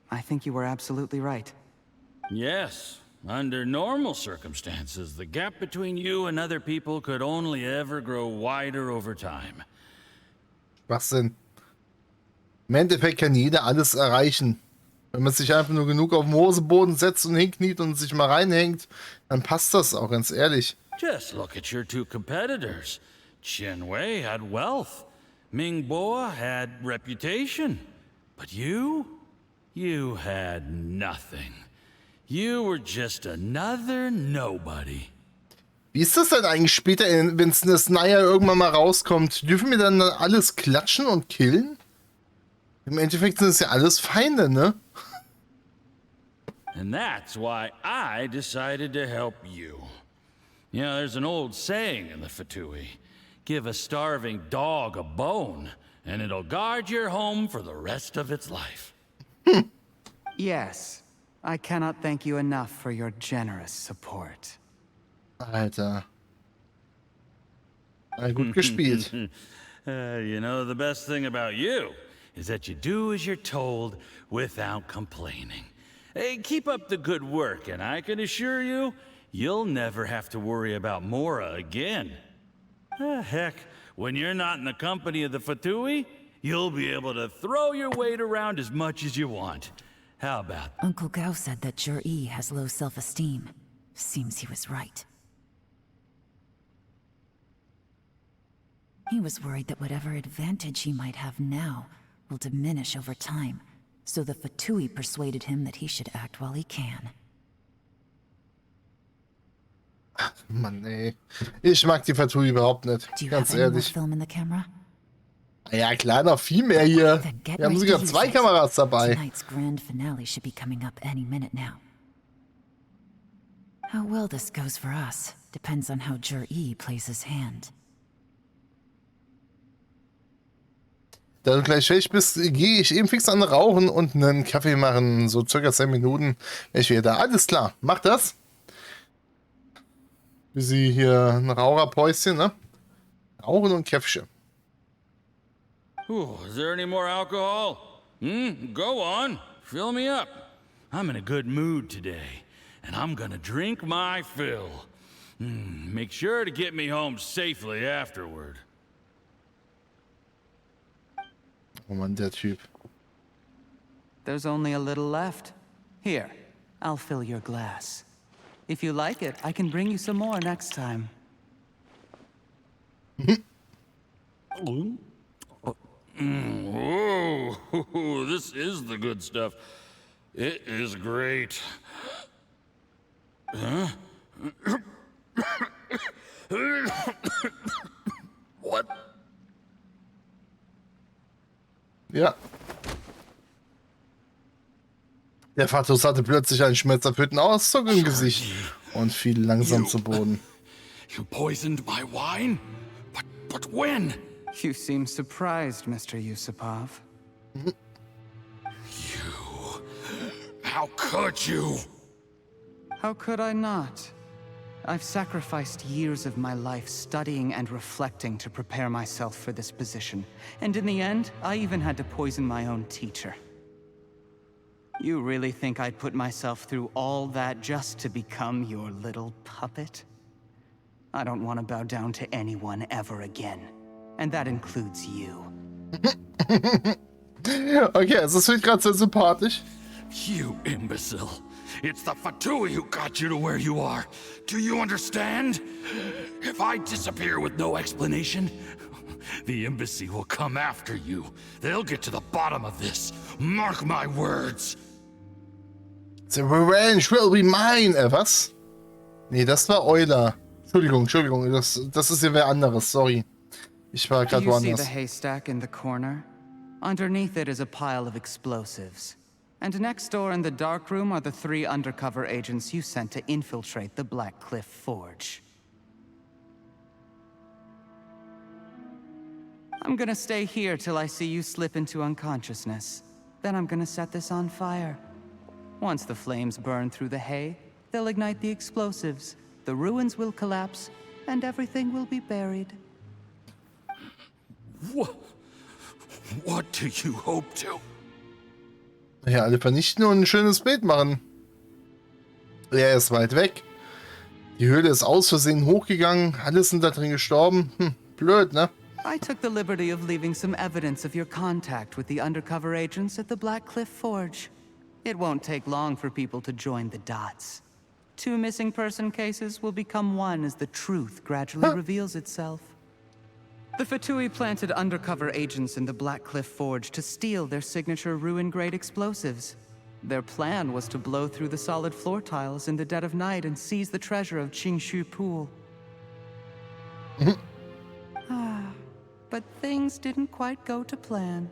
I think you were absolutely right. Yes. Under normal circumstances, the gap between you and other people could only ever grow wider over time. Was denn? Im Endeffekt kann jeder alles erreichen. Wenn man sich einfach nur genug auf den Hosenboden setzt und hinkniet und sich mal reinhängt, dann passt das auch, ganz ehrlich. Just look at your two competitors. Chen Wei had wealth. Ming Boa had reputation. But you had nothing. You were just another nobody. Wie ist das denn eigentlich später, wenn das Naja irgendwann mal rauskommt? Dürfen wir dann alles klatschen und killen? Im Endeffekt sind es ja alles Feinde, ne? And that's why I decided to help you. You know, there's an old saying in the Fatui. Give a starving dog a bone, and it'll guard your home for the rest of its life. Yes. I cannot thank you enough for your generous support. Alter. Na, gut gespielt. You know, the best thing about you is that you do as you're told without complaining. Hey, keep up the good work, and I can assure you, you'll never have to worry about Mora again. Heck, when you're not in the company of the Fatui, you'll be able to throw your weight around as much as you want. How about that? Uncle Gao said that Jurye has low self-esteem. Seems he was right. He was worried that whatever advantage he might have now will diminish over time, so the Fatui persuaded him that he should act while he can. Mann, ey. Ich mag die Fatui überhaupt nicht. Do you Ganz have any more ehrlich. film in the camera? Ja, klar, noch viel mehr hier. Then get Wir haben ready sogar to use 2 it. Kameras dabei. Tonight's grand finale should be coming up any minute now. How well this goes for us depends on how Jurye plays his hand. Da du gleich fertig bist, gehe ich eben fix an Rauchen und einen Kaffee machen. So circa 10 Minuten. Ich wieder da. Alles klar, mach das. Wie sie hier ein Raucherpäuschen, ne? Rauchen und Käffchen. Ooh, is there any more alcohol? Go on. Fill me up. I'm in a good mood today, and I'm gonna drink my fill. Make sure to get me home safely afterward. Oh Mann, der Typ. There's only a little left. Here, I'll fill your glass. If you like it, I can bring you some more next time. Whoa, this is the good stuff. It is great. Huh? What? Ja. Der Vatus hatte plötzlich einen schmerzerfüllten Ausdruck im Gesicht und fiel langsam zu Boden. You poisoned my wine? But when? You seem surprised, Mr. Yusupov. How could you? How could I not? I've sacrificed years of my life studying and reflecting to prepare myself for this position. And in the end, I even had to poison my own teacher. You really think I'd put myself through all that just to become your little puppet? I don't want to bow down to anyone ever again. And that includes you. Okay, also es wird gerade sehr sympathisch. You imbecile. It's the Fatui who got you to where you are. Do you understand? If I disappear with no explanation, the embassy will come after you. They'll get to the bottom of this. Mark my words. The revenge will be mine. Was? Nee, das war Euler. Entschuldigung. Das ist ja wer anderes. Sorry. Ich war gerade Do you see woanders. the haystack in the corner? Underneath it is a pile of explosives. And next door in the dark room are the 3 undercover agents you sent to infiltrate the Black Cliff Forge. I'm gonna stay here till I see you slip into unconsciousness. Then I'm gonna set this on fire. Once the flames burn through the hay, they'll ignite the explosives, the ruins will collapse, and everything will be buried. What do you hope to? Ja, alle vernichten und ein schönes Bild machen. Er ist weit weg. Die Höhle ist aus Versehen hochgegangen. Alle sind da drin gestorben. Blöd, ne? I took the liberty of leaving some evidence of your contact with the undercover agents at the Black Cliff Forge. It won't take long for people to join the dots. 2 missing person cases will become one as the truth gradually reveals itself. The Fatui planted undercover agents in the Black Cliff Forge to steal their signature ruin-grade explosives. Their plan was to blow through the solid floor tiles in the dead of night and seize the treasure of Qingxu-Pool. But things didn't quite go to plan.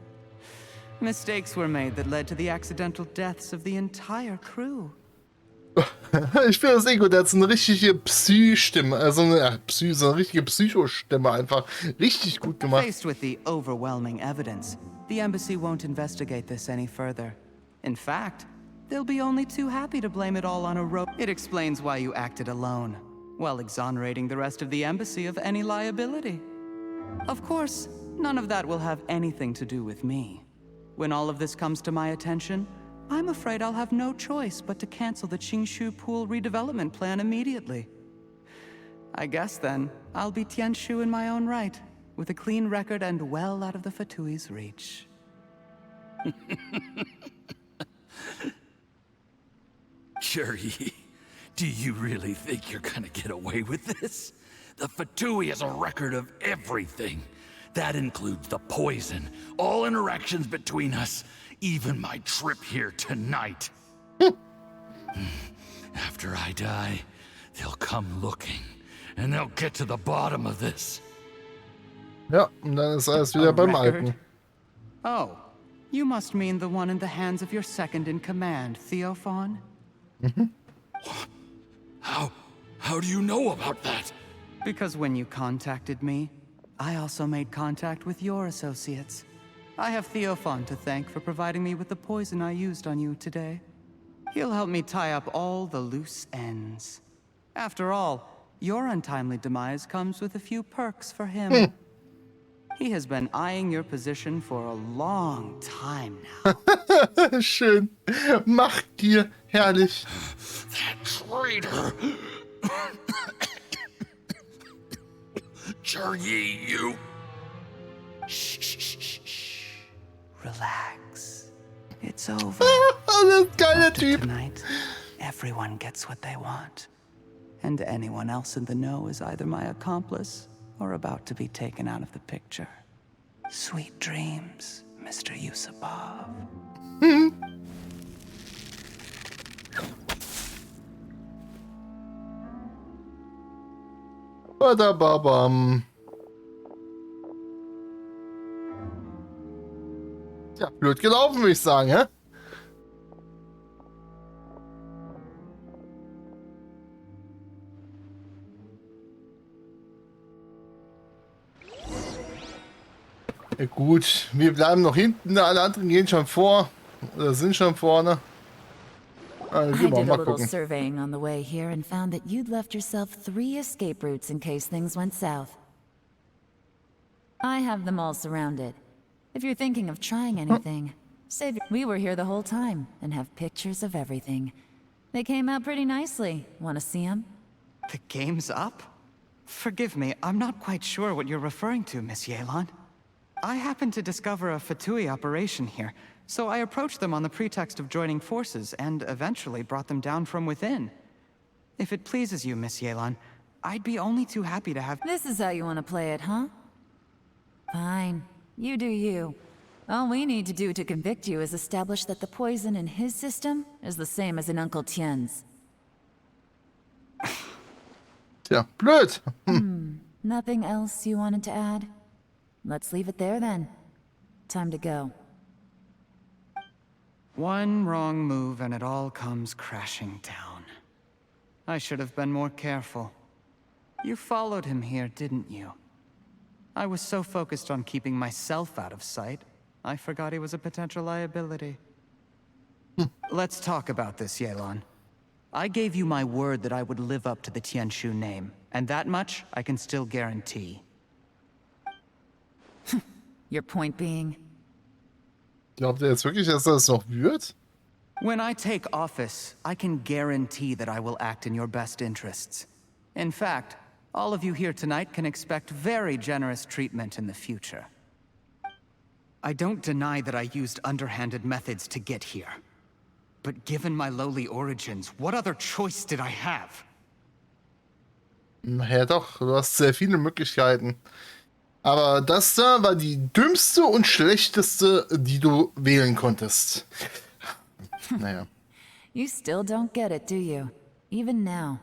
Mistakes were made that led to the accidental deaths of the entire crew. Ich finde das gut, der hat so eine richtige Psy-Stimme, so eine richtige Psycho-Stimme einfach richtig gut gemacht. Faced with the overwhelming evidence, the embassy won't investigate this any further. In fact, they'll be only too happy to blame it all on a rope. It explains why you acted alone, while exonerating the rest of the embassy of any liability. Of course, none of that will have anything to do with me. When all of this comes to my attention, I'm afraid I'll have no choice but to cancel the Qingxu-Pool redevelopment plan immediately. I guess then, I'll be Tianshu in my own right, with a clean record and well out of the Fatui's reach. Shuri, do you really think you're gonna get away with this? The Fatui has a record of everything. That includes the poison, all interactions between us, even my trip here tonight. After I die, they'll come looking, and they'll get to the bottom of this. Ja, und dann ist alles wieder beim Alten. Oh, you must mean the one in the hands of your second in command, Theophan? How do you know about that? Because when you contacted me, I also made contact with your associates. I have Theophan to thank for providing me with the poison I used on you today. He'll help me tie up all the loose ends. After all, Your untimely demise comes with a few perks for him. He has been eyeing your position for a long time now. Schön. Machtgier. Herrlich. That traitor! Yi, you! Shh. Relax. It's over. Das ist geiler After Typ. tonight, everyone gets what they want. And anyone else in the know is either my accomplice or about to be taken out of the picture. Sweet dreams, Mr. Yusupov. Badababam. Tja, blöd gelaufen, würde ich sagen, hä? Ja, gut, wir bleiben noch hinten, alle anderen gehen schon vor. Oder sind schon vorne. I Gehen wir did a mal little gucken. surveying on the way here and found that you'd left yourself 3 escape routes in case things went south. I have them all surrounded. If you're thinking of trying anything, we were here the whole time and have pictures of everything. They came out pretty nicely. Want to see them? The game's up? Forgive me, I'm not quite sure what you're referring to, Miss Yelan. I happened to discover a Fatui operation here, so I approached them on the pretext of joining forces and eventually brought them down from within. If it pleases you, Miss Yelan, I'd be only too happy to have— This is how you want to play it, huh? Fine. You do you. All we need to do to convict you is establish that the poison in his system is the same as in Uncle Tien's. Tja, blöd. Nothing else you wanted to add? Let's leave it there then. Time to go. One wrong move and it all comes crashing down. I should have been more careful. You followed him here, didn't you? I was so focused on keeping myself out of sight, I forgot he was a potential liability. Let's talk about this, Yelan. I gave you my word that I would live up to the Tianshu name, and that much I can still guarantee. Your point being? Glaubt ihr jetzt wirklich, dass das noch wird? When I take office, I can guarantee that I will act in your best interests. In fact, all of you here tonight can expect very generous treatment in the future. I don't deny that I used underhanded methods to get here. But given my lowly origins, what other choice did I have? Ja doch, du hast sehr viele Möglichkeiten. Aber das da war die dümmste und schlechteste, die du wählen konntest. Naja. You still don't get it, do you? Even now.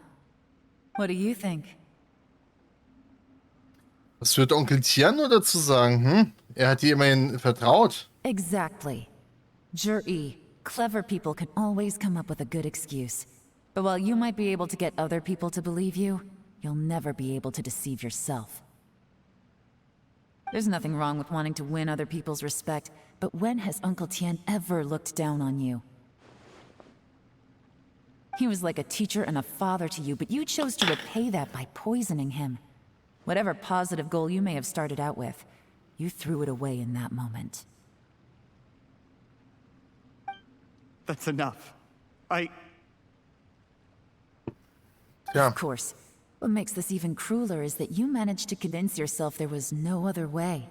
What do you think? Was wird Onkel Tian dazu sagen? Er hat dir immerhin vertraut. Exactly. Jur-E, clever people can always come up with a good excuse. But while you might be able to get other people to believe you, you'll never be able to deceive yourself. There's nothing wrong with wanting to win other people's respect, but when has Uncle Tian ever looked down on you? He was like a teacher and a father to you, but you chose to repay that by poisoning him. Whatever positive goal you may have started out with, you threw it away in that moment. That's enough. Ja. Of course. What makes this even crueler is that you managed to convince yourself there was no other way.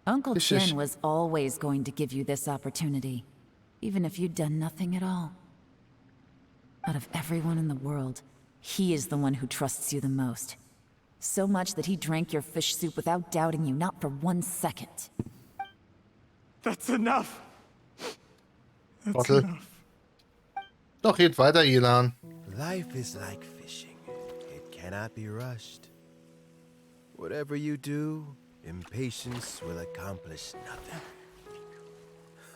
Uncle Tian was always going to give you this opportunity, even if you'd done nothing at all. Out of everyone in the world, he is the one who trusts you the most. So much that he drank your fish soup without doubting you, not for 1 second. That's enough. Trottel. Doch, geht weiter, Yelan. Life is like fishing. It cannot be rushed. Whatever you do, impatience will accomplish nothing.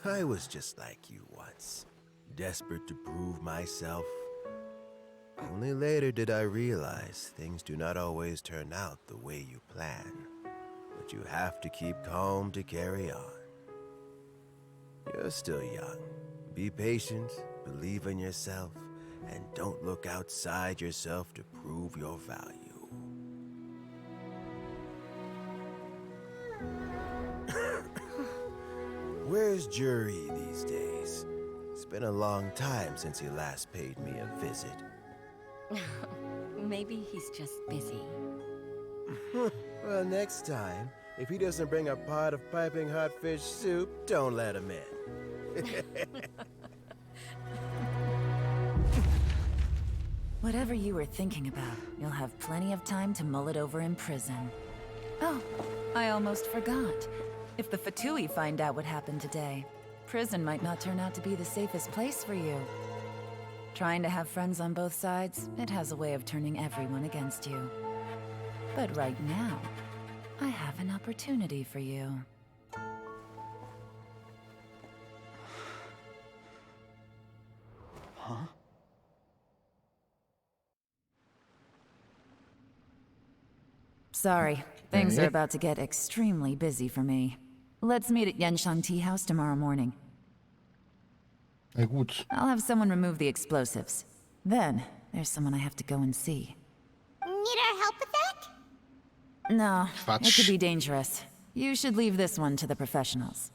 I was just like you once, desperate to prove myself. Only later did I realize things do not always turn out the way you plan. But you have to keep calm to carry on. You're still young. Be patient, believe in yourself, and don't look outside yourself to prove your value. Where's Jury these days? It's been a long time since he last paid me a visit. Maybe he's just busy. Well, next time, if he doesn't bring a pot of piping hot fish soup, don't let him in. Whatever you were thinking about, you'll have plenty of time to mull it over in prison. Oh, I almost forgot. If the Fatui find out what happened today, prison might not turn out to be the safest place for you. Trying to have friends on both sides, it has a way of turning everyone against you. But right now, I have an opportunity for you. Huh? Sorry, things are about to get extremely busy for me. Let's meet at Yenshang Tea House tomorrow morning. Na gut. I'll have someone remove the explosives. Then, there's someone I have to go and see. Need our help with that? No, it Quatsch. could be dangerous. You should leave this one to the professionals.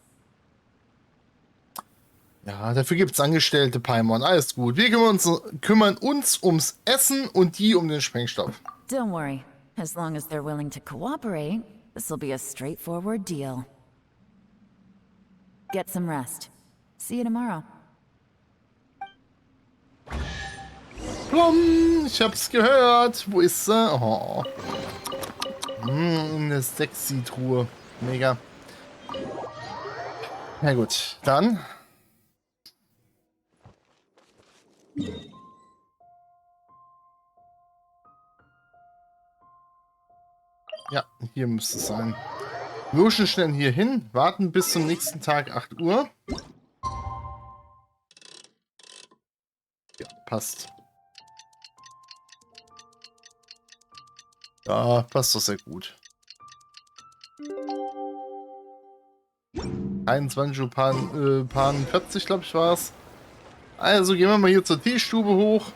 Ja, dafür gibt's Angestellte, Paimon. Alles gut. Wir kümmern uns ums Essen und die um den Sprengstoff. Don't worry. As long as they're willing to cooperate, this'll be a straightforward deal. Get some rest. See you tomorrow. Plum, ich hab's gehört. Wo ist sie? Oh. Eine sexy Truhe. Mega. Na gut, dann. Ja, hier müsste es sein. Loschen schnell hier hin, warten bis zum nächsten Tag 8 Uhr. Ja, passt. Ja, passt doch sehr gut. 21 Uhr Pan 40, glaube ich, war es. Also gehen wir mal hier zur Teestube hoch.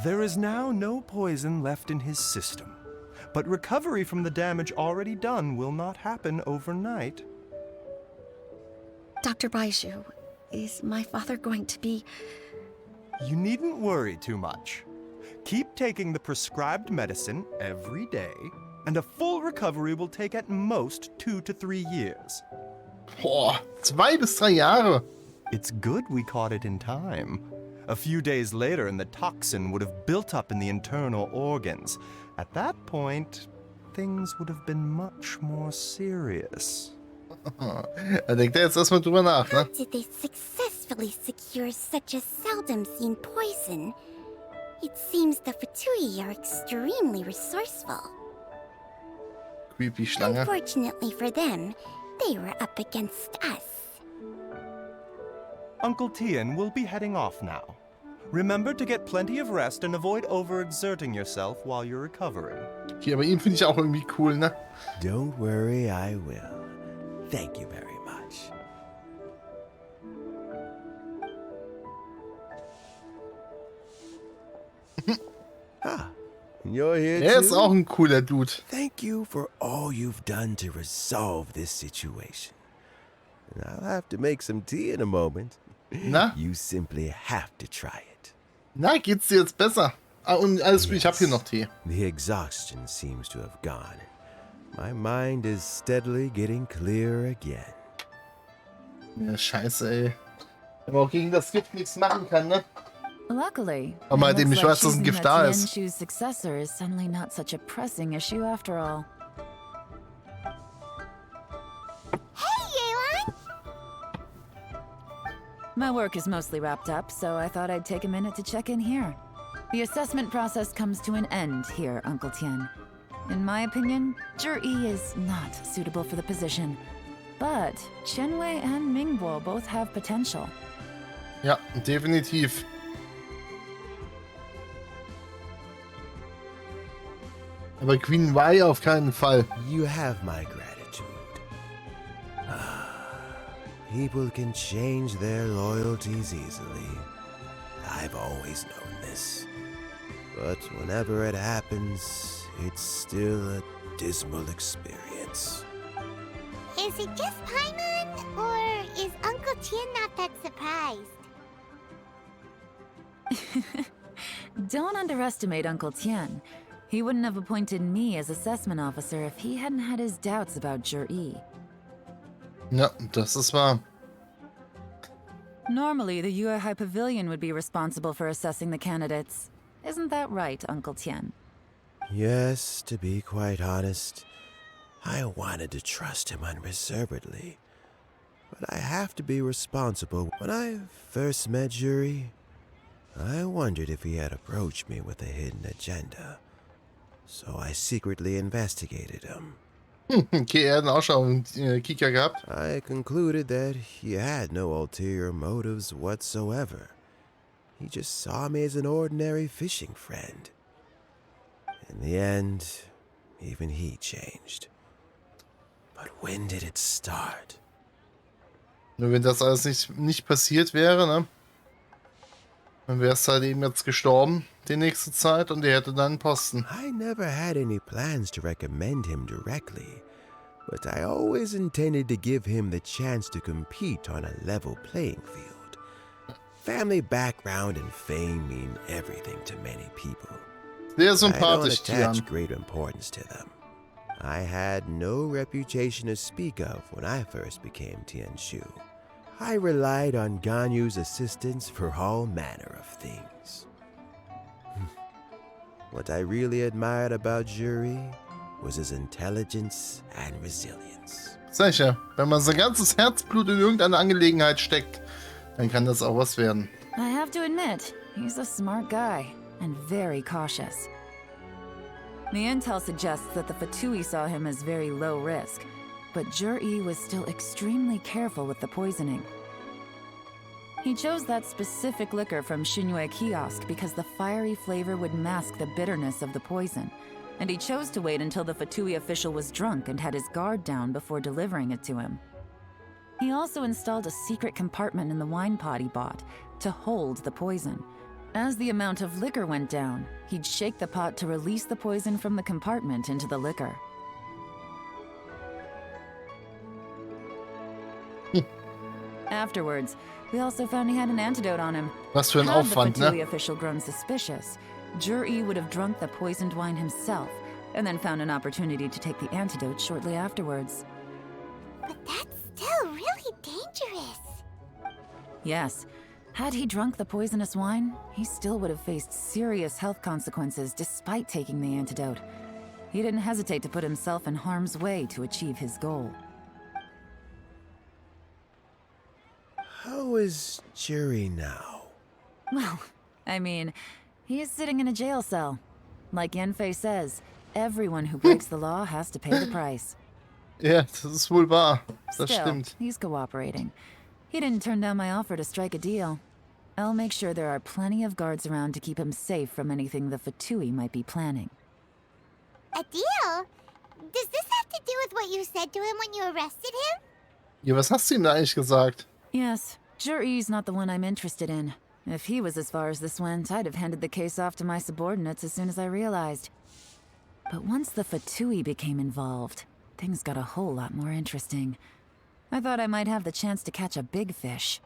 There is now no poison left in his system, but recovery from the damage already done will not happen overnight. Dr. Baishu, is my father going to be... You needn't worry too much. Keep taking the prescribed medicine every day, and a full recovery will take at most 2 to 3 years. Boah, 2 bis 3 Jahre. It's good we caught it in time. A few days later, and the toxin would have built up in the internal organs. At that point, things would have been much more serious. Da denkt er jetzt erstmal drüber nach, How ne? did they successfully secure such a seldom seen poison? It seems the Fatui are extremely resourceful. Creepy Schlange. Unfortunately for them, they were up against us. Uncle Tian will be heading off now. Remember to get plenty of rest and avoid overexerting yourself while you're recovering. Okay, aber ihn finde ich auch irgendwie cool, ne? Don't worry, I will. Thank you very much. You're here Er ist too? auch ein cooler Dude. Thank you for all you've done to resolve this situation. And I'll have to make some tea in a moment. Na? You simply have to try it. Na, geht's dir jetzt besser? Ah, und alles gut, ich hab hier noch Tee. The exhaustion seems to have gone. My mind is steadily getting clear again. Ja, scheiße, ey. Wenn man auch gegen das Gift nichts machen kann, ne? Luckily, Aber it dem looks ich like weiß, dass ein choosing Gift the da ist. Tianshu's successor is suddenly not such a pressing issue after all. My work is mostly wrapped up, so I thought I'd take a minute to check in here. The assessment process comes to an end here, Uncle Tian. In my opinion, Zhi is not suitable for the position. But Qianwei and Mingbo both have potential. Ja, definitiv. Aber Queen Wei auf keinen Fall. You have my gratitude. People can change their loyalties easily. I've always known this. But whenever it happens, it's still a dismal experience. Is it just Paimon, or is Uncle Tien not that surprised? Don't underestimate Uncle Tien. He wouldn't have appointed me as assessment officer if he hadn't had his doubts about Zhi. Ja, das ist wahr. Normally, the Yuehai Pavilion would be responsible for assessing the candidates. Isn't that right, Uncle Tien? Yes, to be quite honest, I wanted to trust him unreservedly. But I have to be responsible. When I first met Zhi, I wondered if he had approached me with a hidden agenda. So I secretly investigated him. Okay, er hat einen Ausschau und Kika gehabt. I concluded that he had no ulterior motives whatsoever. He just saw me as an ordinary fishing friend. In the end, even he changed. But when did it start? Nur wenn das alles nicht passiert wäre, ne? Dann wäre es halt eben jetzt gestorben, die nächste Zeit, und er hätte dann einen Posten. I never had any plans to recommend him directly, but I always intended to give him the chance to compete on a level playing field. Family background and fame mean everything to many people. Sehr I don't sympathisch, attach Tian. great importance to them. I had no reputation to speak of when I first became Tianshu. I relied on Ganyu's assistance for all manner of things. What I really admired about Zhi was his intelligence and resilience. Sicher, wenn man sein ganzes Herzblut in irgendeine Angelegenheit steckt, dann kann das auch was werden. I have to admit, he's a smart guy, and very cautious. The intel suggests that the Fatui saw him as very low risk, but Zhi was still extremely careful with the poisoning. He chose that specific liquor from Xinyue Kiosk because the fiery flavor would mask the bitterness of the poison, and he chose to wait until the Fatui official was drunk and had his guard down before delivering it to him. He also installed a secret compartment in the wine pot he bought to hold the poison. As the amount of liquor went down, he'd shake the pot to release the poison from the compartment into the liquor. Afterwards, we also found he had an antidote on him. Was für ein Had Aufwand, the Fatui ne? official grown suspicious, Zhi would have drunk the poisoned wine himself, and then found an opportunity to take the antidote shortly afterwards. But that's still really dangerous. Yes, had he drunk the poisonous wine, he still would have faced serious health consequences despite taking the antidote. He didn't hesitate to put himself in harm's way to achieve his goal. How is Zhi now? Well, I mean, he is sitting in a jail cell. Like Yanfei says, everyone who breaks the law has to pay the price. Ja, das ist wohl wahr. Das Still, stimmt. he's cooperating. He didn't turn down my offer to strike a deal. I'll make sure there are plenty of guards around to keep him safe from anything the Fatui might be planning. A deal? Does this have to do with what you said to him when you arrested him? Ja, was hast du ihm da eigentlich gesagt? Yes, Zhi's not the one I'm interested in. If he was as far as this went, I'd have handed the case off to my subordinates as soon as I realized. But once the Fatui became involved, things got a whole lot more interesting. I thought I might have the chance to catch a big fish.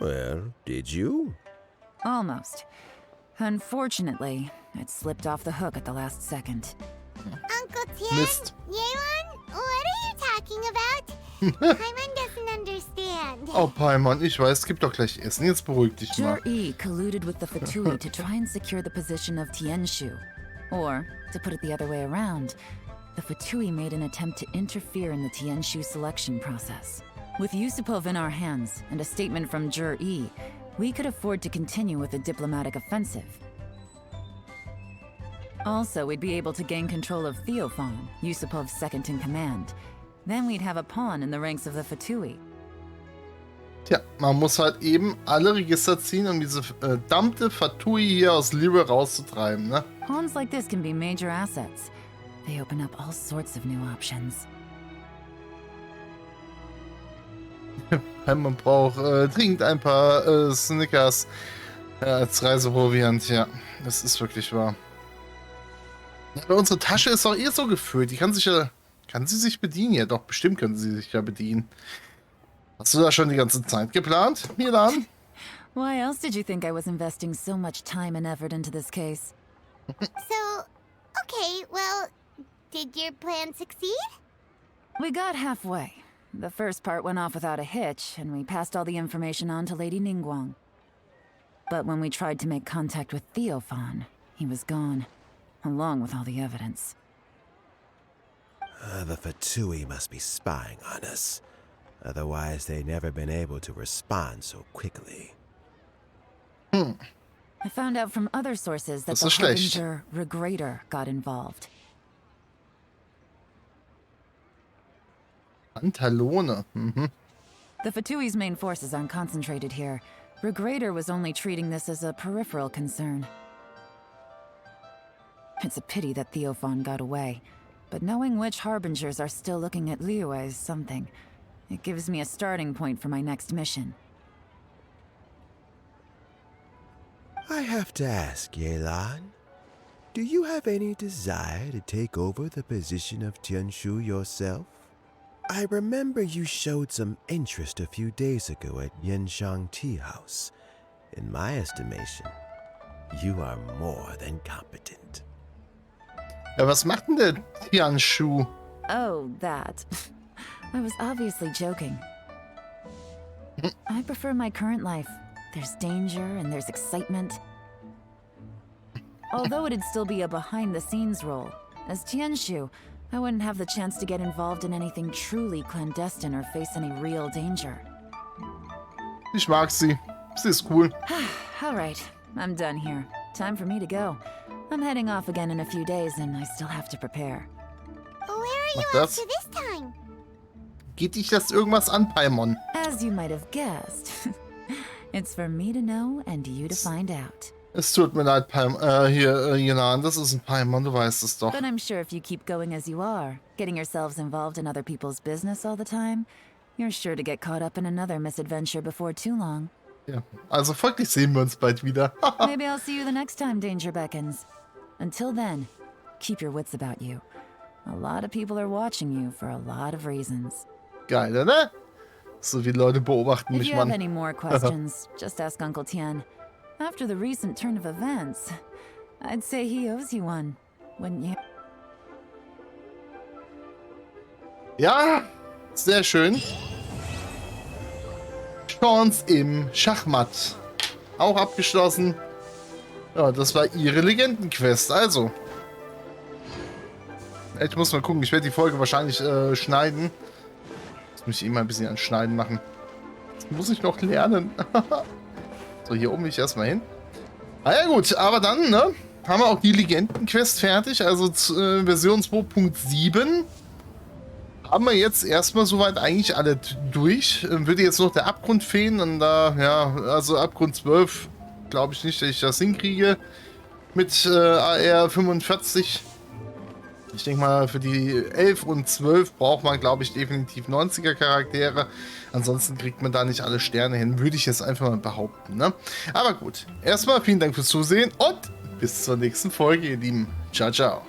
Well, did you? Almost. Unfortunately, it slipped off the hook at the last second. Uncle Tien? Mist. Yeon? What are you talking about? Paimon doesn't understand. Oh, Paimon, ich weiß, es gibt doch gleich Essen. Jetzt beruhig dich mal. Zhi colluded with the Fatui to try and secure the position of Tianshu. Or, to put it the other way around, the Fatui made an attempt to interfere in the Tianshu selection process. With Yusupov in our hands and a statement from Zhi, we could afford to continue with a diplomatic offensive. Also, we'd be able to gain control of Theophan, Yusupov's second-in-command. Then we'd have a pawn in the ranks of the Fatui. Tja, man muss halt eben alle Register ziehen, um diese verdammte Fatui hier aus Liebe rauszutreiben, ne? Pawns like this can be major assets. They open up all sorts of new options. Man braucht dringend ein paar Snickers als Reiseproviant, ja. Das ist wirklich wahr. Aber unsere Tasche ist doch eh so gefüllt. Die kann sich ja... Kann sie sich bedienen? Ja, doch, bestimmt können sie sich ja bedienen. Hast du das schon die ganze Zeit geplant, Milan? Why else did you think I was investing so much time and effort into this case? So, okay, well, did your plan succeed? We got halfway. The first part went off without a hitch, and we passed all the information on to Lady Ningguang. But when we tried to make contact with Theophan, he was gone, along with all the evidence. The Fatui must be spying on us. Otherwise, they'd never been able to respond so quickly. I found out from other sources that the harbinger Regrader got involved. Antalone. The Fatui's main forces aren't concentrated here. Regrader was only treating this as a peripheral concern. It's a pity that Theophan got away, but knowing which harbingers are still looking at Liyue is something. It gives me a starting point for my next mission. I have to ask, Yelan, do you have any desire to take over the position of Tianshu yourself? I remember you showed some interest a few days ago at Yenshang Tea House. In my estimation, you are more than competent. Ja, was macht denn der Tianshu? Oh, that. I was obviously joking. I prefer my current life. There's danger and there's excitement. Although it'd still be a behind-the-scenes role, as Tianshu, I wouldn't have the chance to get involved in anything truly clandestine or face any real danger. Ich mag sie. Sie ist cool. Alright, I'm done here. Time for me to go. I'm heading off again in a few days and I still have to prepare. Where are you Mach off das. to this time? Geht dich das irgendwas an, Paimon? As you might have guessed, it's for me to know and you to find out. Es tut mir leid, Yelan, das ist ein Paimon, du weißt es doch. But I'm sure if you keep going as you are, getting yourselves involved in other people's business all the time, you're sure to get caught up in another misadventure before too long. Ja, also folglich sehen wir uns bald wieder. Maybe I'll see you the next time danger beckons. Until then, keep your wits about you. A lot of people are watching you for a lot of reasons. Geil, ne? So viele Leute beobachten If mich, you have Mann. any more questions, just ask Uncle Tian. After the recent turn of events, I'd say he owes you one, wouldn't you? Ja, sehr schön. Chance im Schachmatt. Auch abgeschlossen. Ja, das war ihre Legendenquest. Also. Ich muss mal gucken. Ich werde die Folge wahrscheinlich schneiden. Jetzt muss ich immer ein bisschen an Schneiden machen. Das muss ich noch lernen. So, hier oben will ich erstmal hin. Ah ja gut, aber dann, ne? Haben wir auch die Legendenquest fertig. Also Version 2.7. Haben wir jetzt erstmal soweit eigentlich alle durch. Würde jetzt noch der Abgrund fehlen. Und da, ja, also Abgrund 12, glaube ich nicht, dass ich das hinkriege. Mit AR 45. Ich denke mal, für die 11 und 12 braucht man, glaube ich, definitiv 90er Charaktere. Ansonsten kriegt man da nicht alle Sterne hin. Würde ich jetzt einfach mal behaupten, ne? Aber gut. Erstmal vielen Dank fürs Zusehen und bis zur nächsten Folge, ihr Lieben. Ciao, ciao.